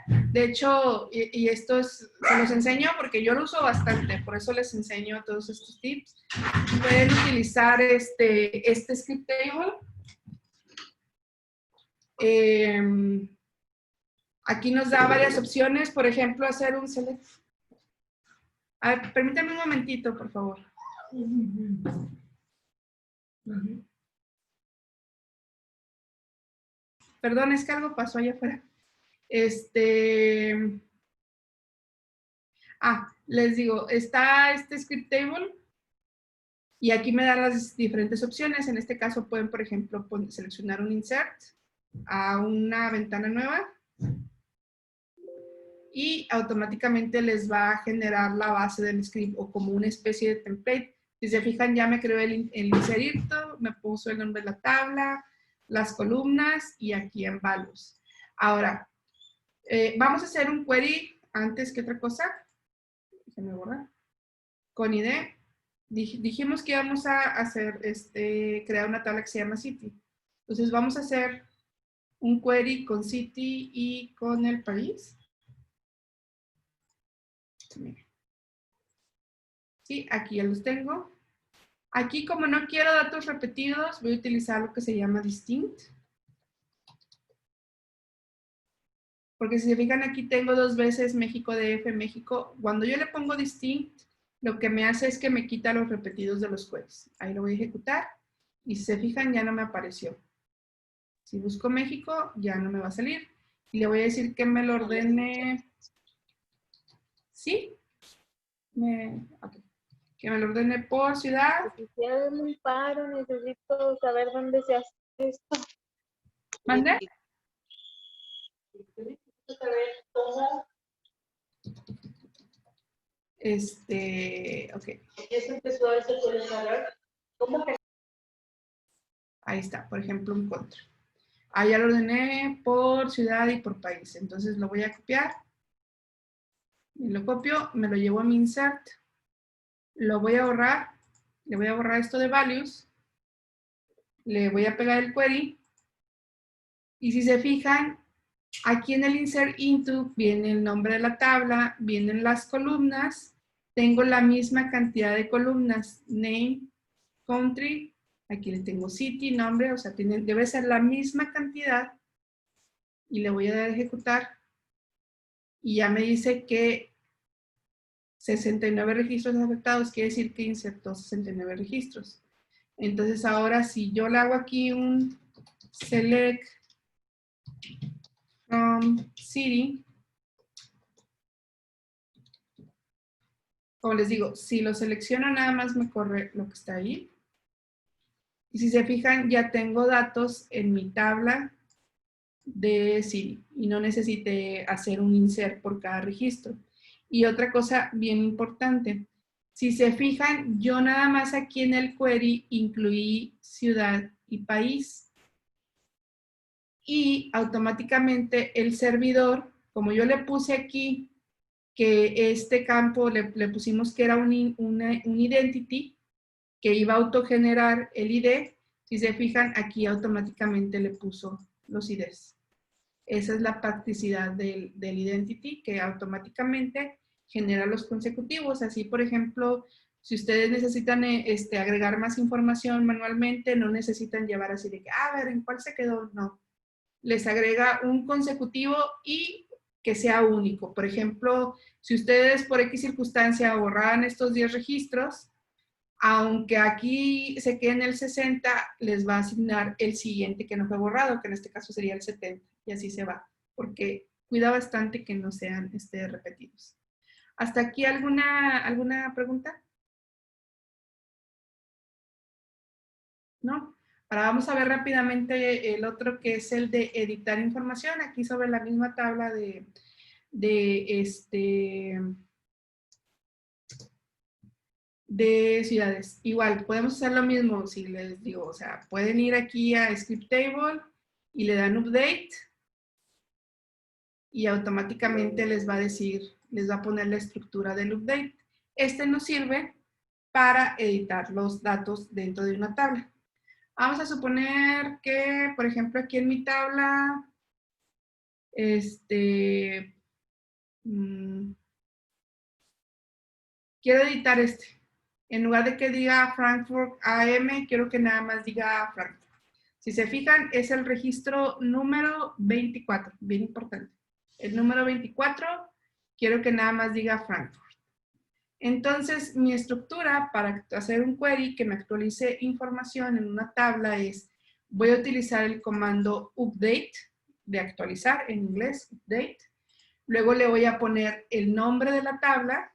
S1: de hecho, y esto se los enseño porque yo lo uso bastante, por eso les enseño todos estos tips. Pueden utilizar este script table. Aquí nos da varias opciones, por ejemplo, hacer un select. A ver, permítanme un momentito, por favor. Perdón, es que algo pasó allá afuera. Les digo, está este script table y aquí me da las diferentes opciones. En este caso pueden, por ejemplo, seleccionar un insert a una ventana nueva y automáticamente les va a generar la base del script o como una especie de template. Si se fijan, ya me creó el inserito, me puso el nombre de la tabla, las columnas y aquí en values. Ahora, vamos a hacer un query antes que otra cosa. Déjenme borrar. Con ID. Dijimos que íbamos a hacer, crear una tabla que se llama City. Entonces vamos a hacer un query con City y con el país. Sí, aquí ya los tengo. Aquí, como no quiero datos repetidos, voy a utilizar lo que se llama distinct. Porque si se fijan, aquí tengo 2 veces México DF, México. Cuando yo le pongo distinct, lo que me hace es que me quita los repetidos de los queries. Ahí lo voy a ejecutar. Y si se fijan, ya no me apareció. Si busco México, ya no me va a salir. Y le voy a decir que me lo ordene. ¿Sí? Okay. Que me lo ordene por ciudad.
S3: Quisiera un paro, necesito saber dónde se hace esto.
S1: ¿Mande?
S3: Necesito saber cómo.
S1: Ok.
S3: Ya se empezó a hacer por el valor. ¿Cómo que?
S1: Ahí está, por ejemplo, un contra. Ahí ya lo ordené por ciudad y por país. Entonces lo voy a copiar. Y lo copio, me lo llevo a mi insert. Lo voy a borrar. Le voy a borrar esto de values. Le voy a pegar el query. Y si se fijan, aquí en el insert into viene el nombre de la tabla, vienen las columnas. Tengo la misma cantidad de columnas. Name, country. Aquí le tengo city, nombre. O sea, debe ser la misma cantidad. Y le voy a dar a ejecutar. Y ya me dice que 69 registros afectados, quiere decir que insertó 69 registros. Entonces ahora si yo le hago aquí un select from city, como les digo, si lo selecciono nada más me corre lo que está ahí. Y si se fijan, ya tengo datos en mi tabla de City y no necesité hacer un insert por cada registro. Y otra cosa bien importante, si se fijan, yo nada más aquí en el query incluí ciudad y país. Y automáticamente el servidor, como yo le puse aquí que este campo le pusimos que era un identity, que iba a autogenerar el ID, si se fijan, aquí automáticamente le puso los IDs. Esa es la practicidad del identity, que automáticamente genera los consecutivos. Así, por ejemplo, si ustedes necesitan agregar más información manualmente, no necesitan llevar así de que, a ver, ¿en cuál se quedó? No. Les agrega un consecutivo y que sea único. Por ejemplo, si ustedes por X circunstancia borraran estos 10 registros, aunque aquí se quede en el 60, les va a asignar el siguiente que no fue borrado, que en este caso sería el 70, y así se va, porque cuida bastante que no sean repetidos. ¿Hasta aquí alguna pregunta? ¿No? Ahora vamos a ver rápidamente el otro, que es el de editar información, aquí sobre la misma tabla de ciudades. Igual, podemos hacer lo mismo si les digo, o sea, pueden ir aquí a Script Table y le dan Update y automáticamente les va a decir, les va a poner la estructura del Update. Este nos sirve para editar los datos dentro de una tabla. Vamos a suponer que, por ejemplo, aquí en mi tabla, quiero editar En lugar de que diga Frankfurt AM, quiero que nada más diga Frankfurt. Si se fijan, es el registro número 24, bien importante. El número 24, quiero que nada más diga Frankfurt. Entonces, mi estructura para hacer un query que me actualice información en una tabla es, voy a utilizar el comando update, de actualizar en inglés, update. Luego le voy a poner el nombre de la tabla.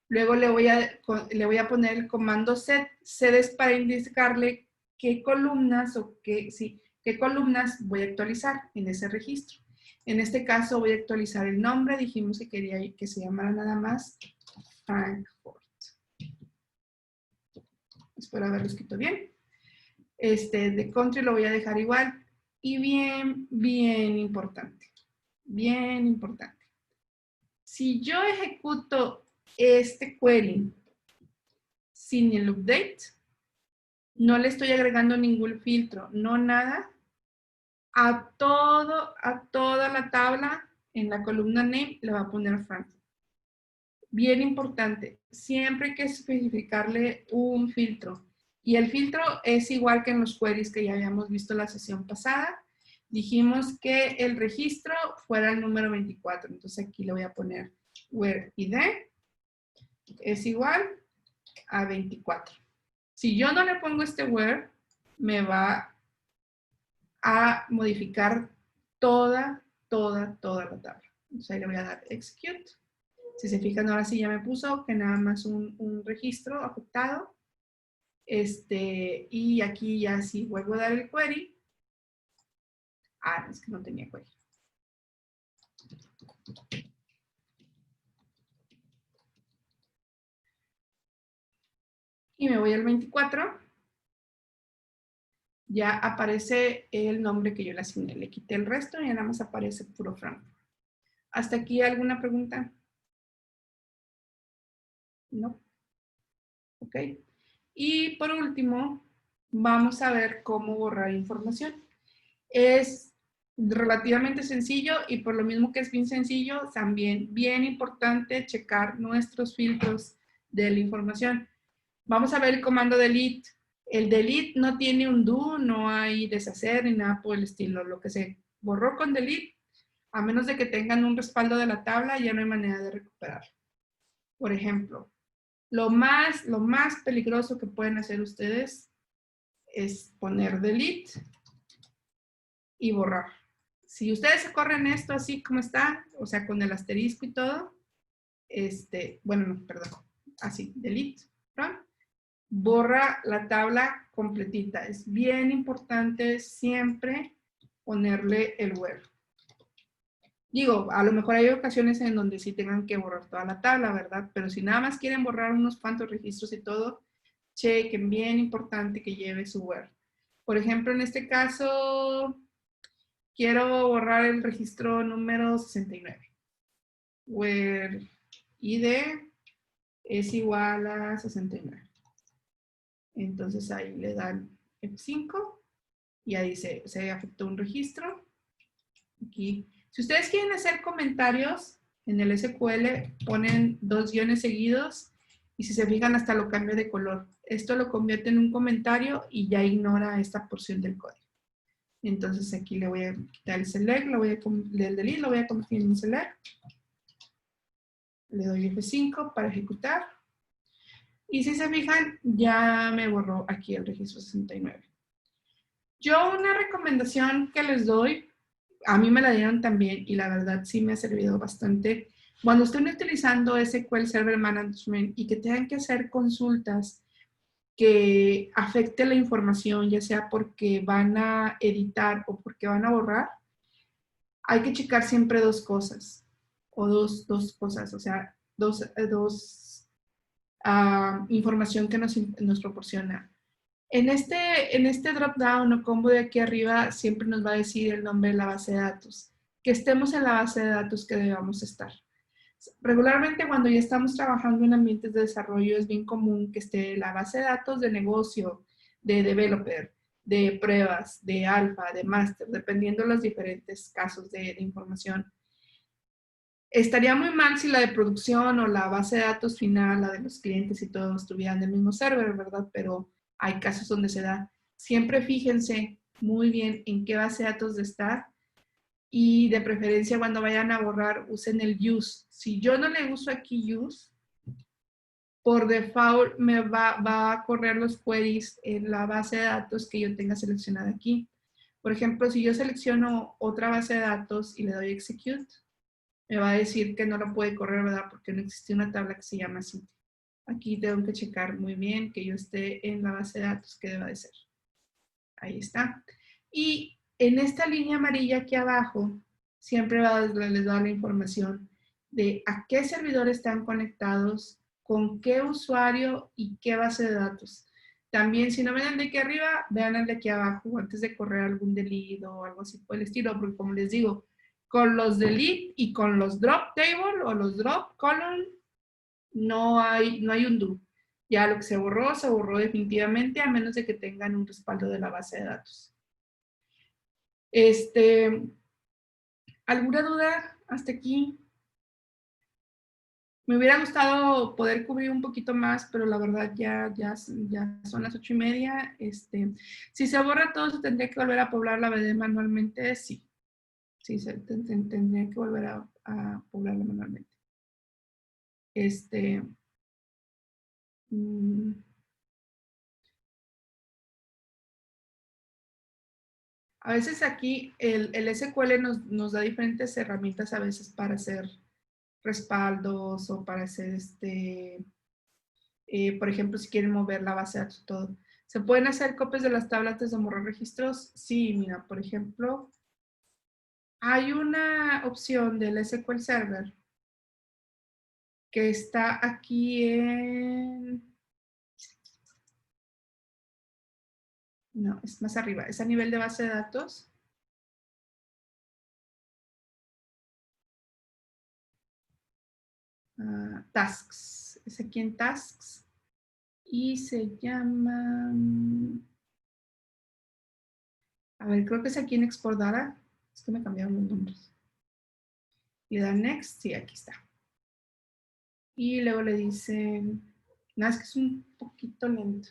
S1: Luego le voy a poner el comando set. Set es para indicarle qué columnas qué columnas voy a actualizar en ese registro. En este caso voy a actualizar el nombre. Dijimos que quería que se llamara nada más Frankfurt. Espero haberlo escrito bien. De country lo voy a dejar igual. Y bien importante. Bien importante. Si yo ejecuto este query sin el update, no le estoy agregando ningún filtro, no nada. A toda la tabla en la columna name le va a poner Frankfurt. Bien importante, siempre hay que especificarle un filtro. Y el filtro es igual que en los queries que ya habíamos visto la sesión pasada. Dijimos que el registro fuera el número 24. Entonces aquí le voy a poner where id es igual a 24. Si yo no le pongo este where, me va a modificar toda la tabla. Entonces ahí le voy a dar execute. Si se fijan, ahora sí ya me puso que nada más un registro afectado. Y aquí ya sí vuelvo a dar el query. Es que no tenía query. Y me voy al 24. Ya aparece el nombre que yo le asigné. Le quité el resto y nada más aparece puro Frankfurt. ¿Hasta aquí alguna pregunta? No. Ok. Y por último, vamos a ver cómo borrar información. Es relativamente sencillo y por lo mismo que es bien sencillo, también bien importante checar nuestros filtros de la información. Vamos a ver el comando delete. El delete no tiene un do, no hay deshacer ni nada por el estilo. Lo que se borró con delete, a menos de que tengan un respaldo de la tabla, ya no hay manera de recuperarlo. Por ejemplo, lo más peligroso que pueden hacer ustedes es poner delete y borrar. Si ustedes se corren esto así como está, o sea, con el asterisco y todo, bueno, no, perdón, así, delete, ¿no? Borra la tabla completita. Es bien importante siempre ponerle el where. Digo, a lo mejor hay ocasiones en donde sí tengan que borrar toda la tabla, ¿verdad? Pero si nada más quieren borrar unos cuantos registros y todo, chequen, bien importante que lleve su where. Por ejemplo, en este caso, quiero borrar el registro número 69. Where id es igual a 69. Entonces ahí le dan F5 y ahí se afectó un registro. Aquí. Si ustedes quieren hacer comentarios en el SQL, ponen 2 guiones seguidos y si se fijan hasta lo cambia de color. Esto lo convierte en un comentario y ya ignora esta porción del código. Entonces aquí le voy a quitar el select, el delete lo voy a convertir en un select. Le doy F5 para ejecutar. Y si se fijan, ya me borró aquí el registro 69. Yo una recomendación que les doy, a mí me la dieron también y la verdad sí me ha servido bastante. Cuando estén utilizando SQL Server Management y que tengan que hacer consultas que afecte la información, ya sea porque van a editar o porque van a borrar, hay que checar siempre dos cosas, o dos cosas, o sea, dos información que nos proporciona. En este drop-down o combo de aquí arriba siempre nos va a decir el nombre de la base de datos. Que estemos en la base de datos que debamos estar. Regularmente cuando ya estamos trabajando en ambientes de desarrollo es bien común que esté la base de datos de negocio, de developer, de pruebas, de alfa, de máster, dependiendo de los diferentes casos de información. Estaría muy mal si la de producción o la base de datos final, la de los clientes y todo, estuvieran en el mismo server, ¿verdad? Pero hay casos donde se da. Siempre fíjense muy bien en qué base de datos de estar y de preferencia cuando vayan a borrar usen el use. Si yo no le uso aquí use, por default me va a correr los queries en la base de datos que yo tenga seleccionada aquí. Por ejemplo, si yo selecciono otra base de datos y le doy execute, me va a decir que no lo puede correr, ¿verdad? Porque no existe una tabla que se llama así. Aquí tengo que checar muy bien que yo esté en la base de datos que deba de ser. Ahí está. Y en esta línea amarilla aquí abajo, siempre les da la información de a qué servidor están conectados, con qué usuario y qué base de datos. También, si no ven el de aquí arriba, vean el de aquí abajo antes de correr algún delete o algo así por el estilo, porque como les digo, con los delete y con los drop table o los drop column, no hay undo. Ya lo que se borró definitivamente, a menos de que tengan un respaldo de la base de datos. ¿Alguna duda hasta aquí? Me hubiera gustado poder cubrir un poquito más, pero la verdad ya son las 8:30. Si se borra todo, ¿se tendría que volver a poblar la BD manualmente? Sí. Sí, tendría que volver a poblarla manualmente. A veces aquí el SQL nos da diferentes herramientas a veces para hacer respaldos o para hacer por ejemplo, si quieren mover la base de datos y todo. ¿Se pueden hacer copias de las tablas antes de borrar registros? Sí, mira, por ejemplo, hay una opción del SQL Server que está aquí no, es más arriba, es a nivel de base de datos. Tasks, es aquí en Tasks y se llama, a ver, creo que es aquí en Export Data, es que me cambiaron los nombres. Le dan Next, sí, aquí está. Y luego le dicen, nada, es que es un poquito lento.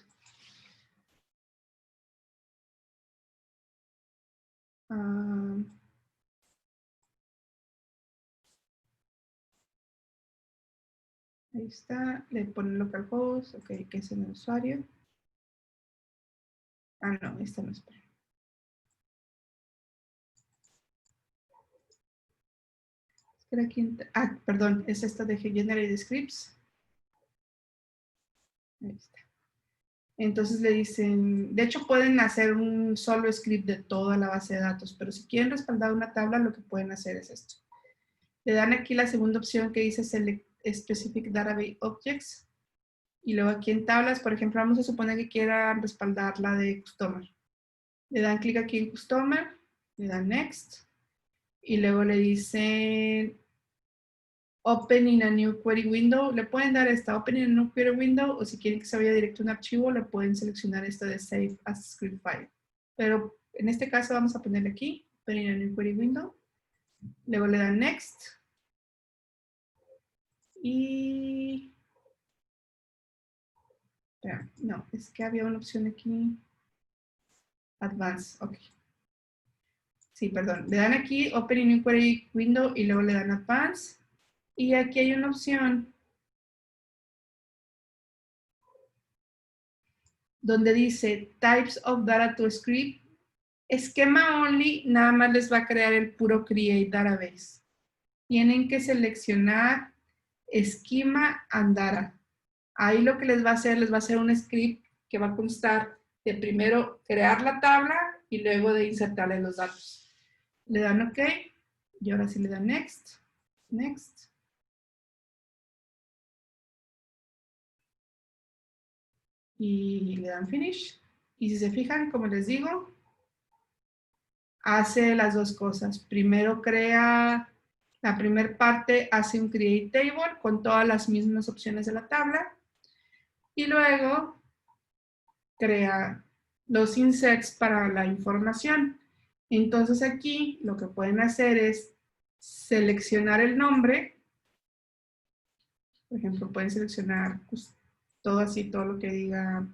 S1: Ahí está, le ponen localhost, ok, que es el usuario. Ah, no, esta no es. Espera, aquí, perdón, es esta de Generate Scripts. Ahí está. Entonces le dicen, de hecho pueden hacer un solo script de toda la base de datos, pero si quieren respaldar una tabla, lo que pueden hacer es esto. Le dan aquí la segunda opción que dice Select Specific Database Objects. Y luego aquí en tablas, por ejemplo, vamos a suponer que quieran respaldar la de Customer. Le dan clic aquí en Customer, le dan Next, y luego le dicen Open in a new query window. Le pueden dar esta Open in a new query window, o si quieren que se vaya directo a un archivo, le pueden seleccionar esta de Save as Script File. Pero en este caso vamos a ponerle aquí, Open in a new query window. Luego le dan Next. Y... no, es que había una opción aquí. Advanced, ok. Sí, perdón. Le dan aquí Open in New Query Window y luego le dan Advanced. Y aquí hay una opción donde dice Types of Data to Script. Esquema Only nada más les va a crear el puro Create Database. Tienen que seleccionar Schema and Data. Ahí lo que les va a hacer un script que va a constar de primero crear la tabla y luego de insertarle los datos. Le dan OK y ahora sí le dan Next. Next. Y le dan Finish. Y si se fijan, como les digo, hace las dos cosas. Primero crea, la primera parte hace un Create Table con todas las mismas opciones de la tabla. Y luego crea los inserts para la información. Entonces aquí lo que pueden hacer es seleccionar el nombre. Por ejemplo, pueden seleccionar pues, todo así, todo lo que diga.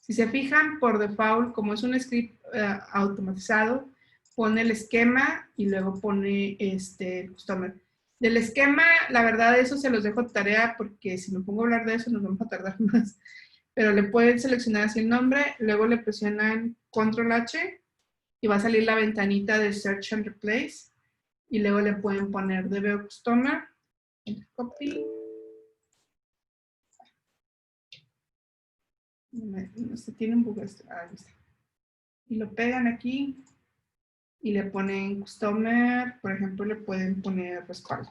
S1: Si se fijan, por default, como es un script automatizado, pone el esquema y luego pone el customer. Del esquema, la verdad, eso se los dejo de tarea porque si me pongo a hablar de eso nos vamos a tardar más. Pero le pueden seleccionar así el nombre, luego le presionan Control H y va a salir la ventanita de Search and Replace. Y luego le pueden poner DB Customer, copy. No se tiene un bug esto. Ahí está. Y lo pegan aquí y le ponen Customer, por ejemplo, le pueden poner respaldo.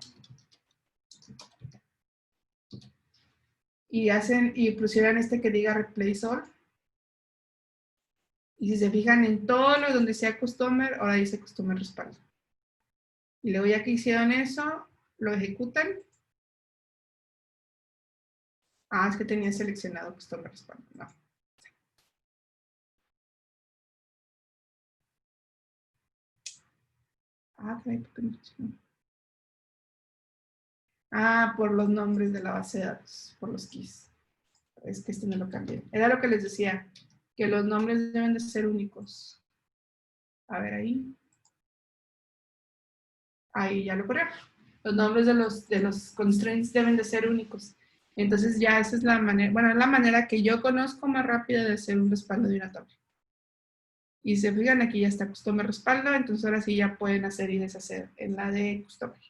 S1: Y pusieran este que diga Replace All. Y si se fijan en todo lo donde sea Customer, ahora dice Customer respaldo. Y luego ya que hicieron eso, lo ejecutan. Ah, es que tenía seleccionado Customer respaldo. No. Ah, ¿por qué no funcionó? Ah, por los nombres de la base de datos, por los keys. Es que este no lo cambié. Era lo que les decía, que los nombres deben de ser únicos. A ver ahí. Ahí ya lo corrió. Los nombres de los constraints deben de ser únicos. Entonces ya esa es la manera, bueno, es la manera que yo conozco más rápida de hacer un respaldo de una tabla. Y se fijan, aquí ya está Customer respaldo, entonces ahora sí ya pueden hacer y deshacer en la de Customer.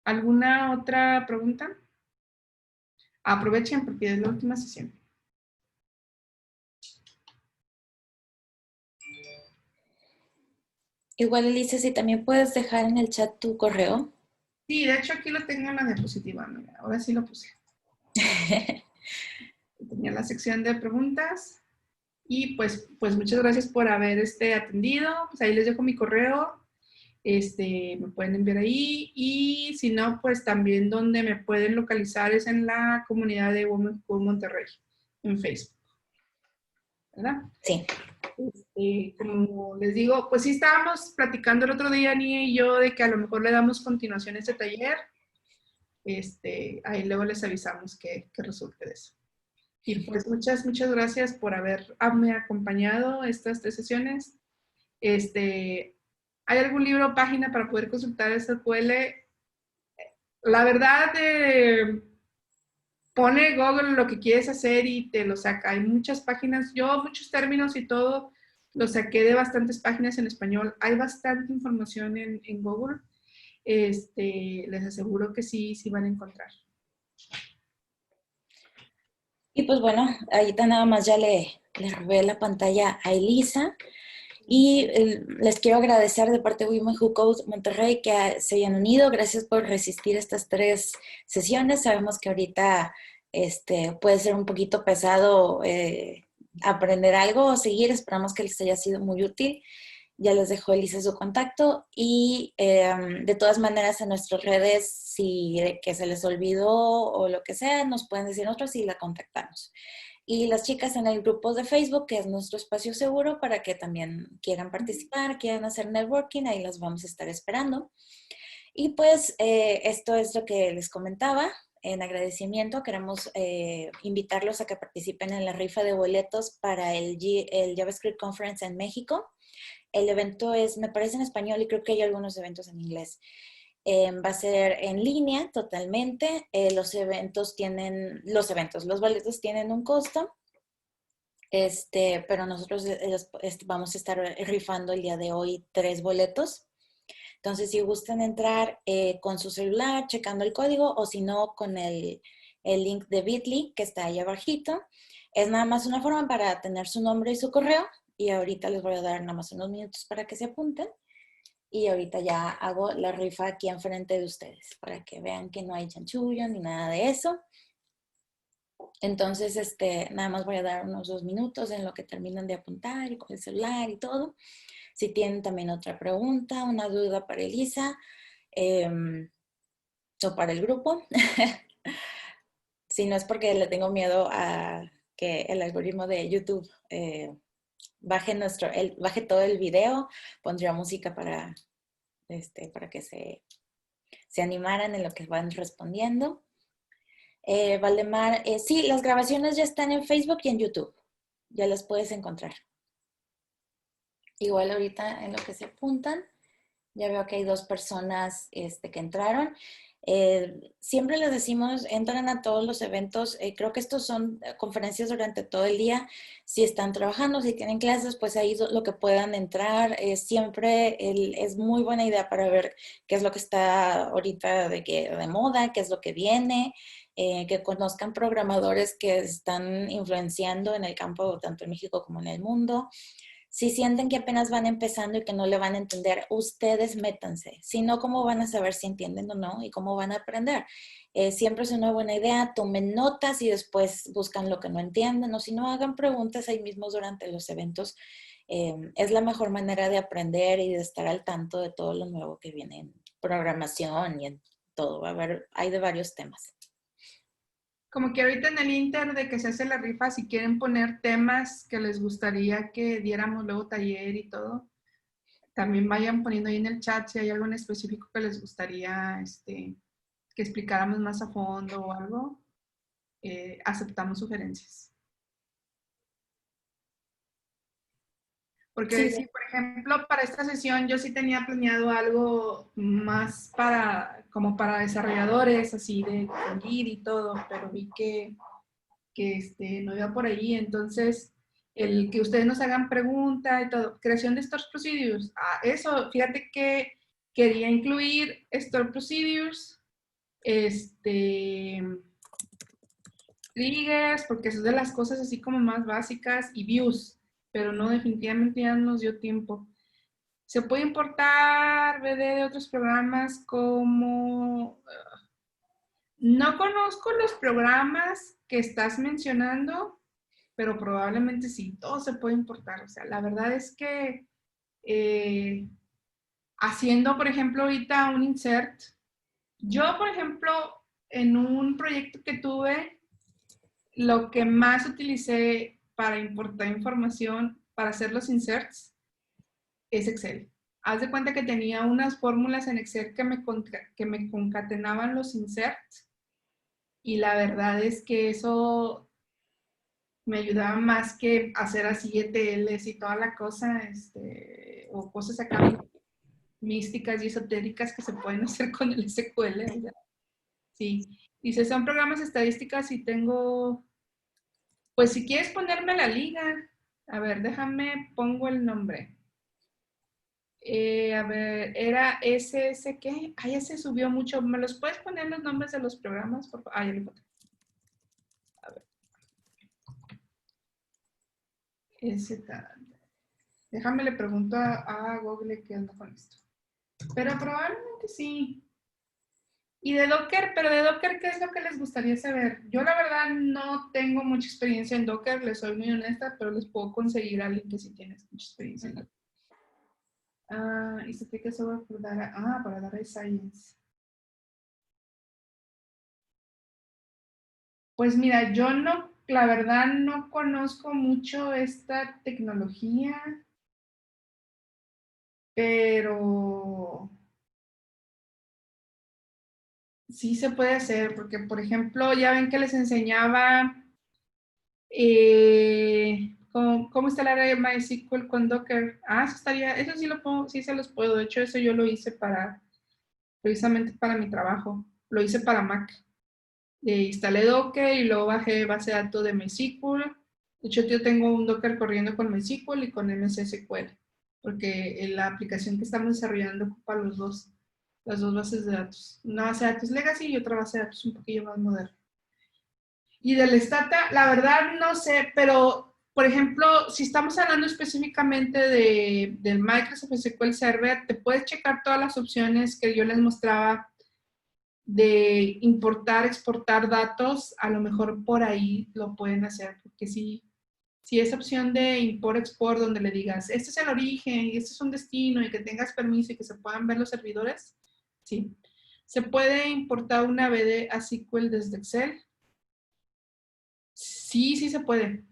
S1: ¿Alguna otra pregunta? Aprovechen porque es la última sesión.
S2: Igual, Elisa, si también puedes dejar en el chat tu correo.
S1: Sí, de hecho aquí lo tengo en la diapositiva, mira, ahora sí lo puse. Tenía la sección de preguntas y pues muchas gracias por haber atendido. Pues ahí les dejo mi correo, me pueden enviar ahí y si no, pues también donde me pueden localizar es en la comunidad de Women School Monterrey en Facebook, ¿verdad?
S2: Sí.
S1: Como les digo, pues sí estábamos platicando el otro día, Nia y yo, de que a lo mejor le damos continuación a este taller. Ahí luego les avisamos que resulte de eso. Y pues muchas gracias por haberme acompañado estas 3 sesiones. ¿Hay algún libro o página para poder consultar SQL? la verdad, pone Google lo que quieres hacer y te lo saca. Hay muchas páginas, yo muchos términos y todo lo saqué de bastantes páginas en español. Hay bastante información en Google. Les aseguro que sí, sí van a encontrar.
S2: Y pues bueno, ahorita nada más ya le robé la pantalla a Elisa. Y les quiero agradecer de parte de Women Who Code Monterrey que se hayan unido. Gracias por resistir estas 3 sesiones. Sabemos que ahorita puede ser un poquito pesado aprender algo o seguir. Esperamos que les haya sido muy útil. Ya les dejo Elisa su contacto y de todas maneras en nuestras redes, si que se les olvidó o lo que sea, nos pueden decir nosotros y la contactamos. Y las chicas en el grupo de Facebook, que es nuestro espacio seguro para que también quieran participar, quieran hacer networking, ahí las vamos a estar esperando. Y pues esto es lo que les comentaba. En agradecimiento queremos invitarlos a que participen en la rifa de boletos para el JavaScript Conference en México. El evento es, me parece en español y creo que hay algunos eventos en inglés. Va a ser en línea totalmente. Los boletos tienen un costo, pero nosotros vamos a estar rifando el día de hoy 3 boletos. Entonces, si gustan entrar con su celular, checando el código, o si no, con el link de Bitly, que está ahí abajito. Es nada más una forma para tener su nombre y su correo. Y ahorita les voy a dar nada más unos minutos para que se apunten. Y ahorita ya hago la rifa aquí enfrente de ustedes para que vean que no hay chanchullo ni nada de eso. Entonces, nada más voy a dar unos 2 minutos en lo que terminan de apuntar y con el celular y todo. Si tienen también otra pregunta, una duda para Elisa o para el grupo. Si no es porque le tengo miedo a que el algoritmo de YouTube baje todo el video, pondría música para que se animaran en lo que van respondiendo. Valdemar, sí, las grabaciones ya están en Facebook y en YouTube. Ya las puedes encontrar. Igual ahorita en lo que se apuntan, ya veo que hay 2 personas que entraron. Siempre les decimos, entran a todos los eventos. Creo que estos son conferencias durante todo el día. Si están trabajando, si tienen clases, pues ahí lo que puedan entrar. Siempre es muy buena idea para ver qué es lo que está ahorita de moda, qué es lo que viene, que conozcan programadores que están influenciando en el campo, tanto en México como en el mundo. Si sienten que apenas van empezando y que no le van a entender, ustedes métanse. Si no, ¿cómo van a saber si entienden o no? Y cómo van a aprender. Siempre es una buena idea, tomen notas y después buscan lo que no entienden. O si no, hagan preguntas ahí mismo durante los eventos. Es la mejor manera de aprender y de estar al tanto de todo lo nuevo que viene en programación y en todo. Hay de varios temas.
S1: Como que ahorita en el Inter de que se hace la rifa, si quieren poner temas que les gustaría que diéramos luego taller y todo, también vayan poniendo ahí en el chat si hay algo en específico que les gustaría que explicáramos más a fondo o algo. Aceptamos sugerencias. Porque
S2: Sí.
S1: si, por ejemplo, para esta sesión yo sí tenía planeado algo más como para desarrolladores, así de con Git y todo, pero vi que no iba por ahí. Entonces, el que ustedes nos hagan pregunta y todo, creación de Store Procedures. Eso, fíjate que quería incluir Store Procedures, triggers, porque eso es de las cosas así como más básicas, y views, pero no, definitivamente ya no nos dio tiempo. Se puede importar BD de otros programas como... no conozco los programas que estás mencionando, pero probablemente sí, todo se puede importar. O sea, la verdad es que haciendo, por ejemplo, ahorita un insert, yo, por ejemplo, en un proyecto que tuve, lo que más utilicé para importar información, para hacer los inserts, es Excel. Haz de cuenta que tenía unas fórmulas en Excel que me concatenaban los inserts y la verdad es que eso me ayudaba más que hacer así ETLs y toda la cosa, o cosas acá místicas y esotéricas que se pueden hacer con el SQL. ¿Verdad? Sí. Dice, son programas estadísticas y tengo... Pues si quieres ponerme la liga. A ver, déjame, pongo el nombre. A ver, era SS, ¿qué? Ay, ya se subió mucho. ¿Me los puedes poner los nombres de los programas, por favor? Ah, ya lo encontré. A ver. Déjame le pregunto a Google qué anda con esto. Pero probablemente sí. Y de Docker, pero de Docker, ¿qué es lo que les gustaría saber? Yo la verdad no tengo mucha experiencia en Docker, les soy muy honesta, pero les puedo conseguir a alguien que sí tiene mucha experiencia en Docker. Y se tiene que sobre para dar Science. Pues mira, yo no, la verdad no conozco mucho esta tecnología, pero sí se puede hacer, porque por ejemplo, ya ven que les enseñaba cómo instalar MySQL con Docker. Eso sí lo puedo, sí se los puedo. De hecho, eso yo lo hice precisamente para mi trabajo. Lo hice para Mac. Instalé Docker y luego bajé base de datos de MySQL. De hecho, yo tengo un Docker corriendo con MySQL y con MS SQL, porque la aplicación que estamos desarrollando ocupa las dos bases de datos. Una base de datos legacy y otra base de datos un poquillo más moderna. Y del Stata, la verdad no sé, pero por ejemplo, si estamos hablando específicamente del Microsoft SQL Server, te puedes checar todas las opciones que yo les mostraba de importar, exportar datos, a lo mejor por ahí lo pueden hacer, porque si esa opción de import-export donde le digas, este es el origen y este es un destino y que tengas permiso y que se puedan ver los servidores, sí. Se puede importar una BD a SQL desde Excel. Sí, sí se puede.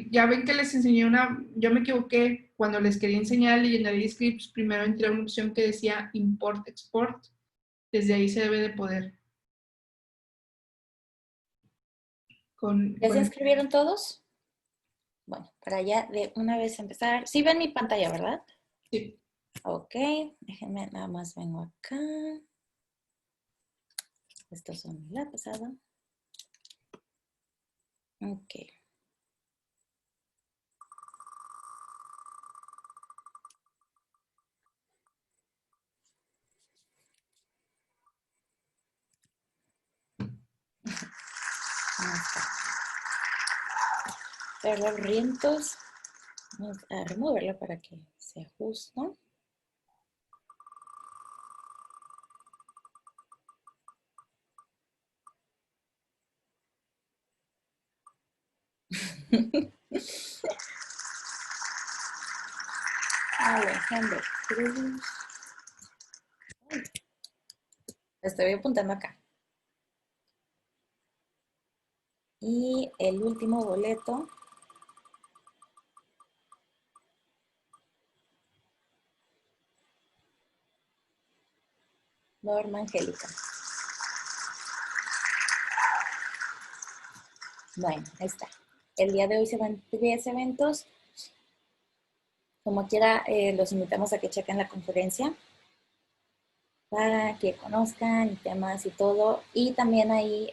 S1: Ya ven que les enseñé yo me equivoqué, cuando les quería enseñar el Legendary Scripts, primero entré a una opción que decía Import Export, desde ahí se debe de poder.
S2: ¿Ya se inscribieron todos? Bueno, para ya de una vez empezar. Sí ven mi pantalla, ¿verdad?
S1: Sí.
S2: Ok, déjenme, nada más vengo acá. Estos son la pasada. Ok. Los rientos, vamos a removerlo para que se ajuste. Alejandro Cruz. Estoy apuntando acá. Y el último boleto. Norma Angélica. Bueno, ahí está. El día de hoy se van 10 eventos. Como quiera, los invitamos a que chequen la conferencia para que conozcan temas y todo. Y también ahí,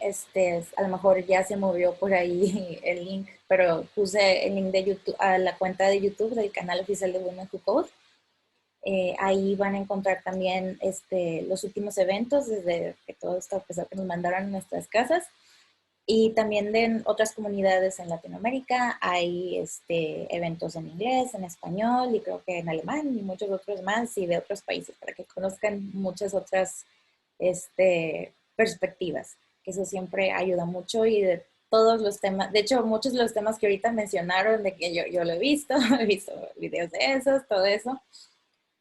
S2: a lo mejor ya se movió por ahí el link, pero puse el link de YouTube a la cuenta de YouTube del canal oficial de Women Who Code. Ahí van a encontrar también los últimos eventos desde que todo esto empezó, que nos mandaron a nuestras casas. Y también de otras comunidades en Latinoamérica hay eventos en inglés, en español y creo que en alemán y muchos otros más y de otros países para que conozcan muchas otras perspectivas, que eso siempre ayuda mucho y de todos los temas, de hecho muchos de los temas que ahorita mencionaron, de que yo lo he visto videos de esos, todo eso.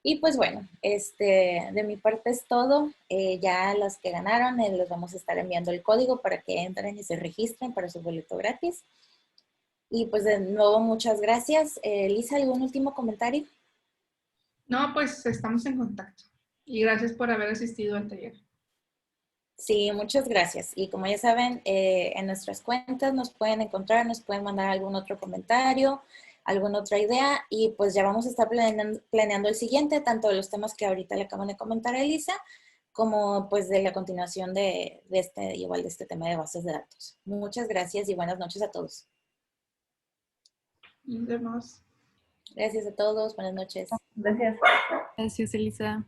S2: Y pues bueno, de mi parte es todo. Ya los que ganaron les vamos a estar enviando el código para que entren y se registren para su boleto gratis. Y pues de nuevo muchas gracias. Lisa, ¿algún último comentario?
S1: No, pues estamos en contacto. Y gracias por haber asistido al taller.
S2: Sí, muchas gracias. Y como ya saben, en nuestras cuentas nos pueden encontrar, nos pueden mandar algún otro comentario, alguna otra idea y pues ya vamos a estar planeando el siguiente, tanto de los temas que ahorita le acaban de comentar a Elisa, como pues de la continuación de este tema de bases de datos. Muchas gracias y buenas noches a todos.
S1: Nos vemos.
S2: Gracias a todos, buenas noches.
S4: Gracias.
S5: Gracias, Elisa.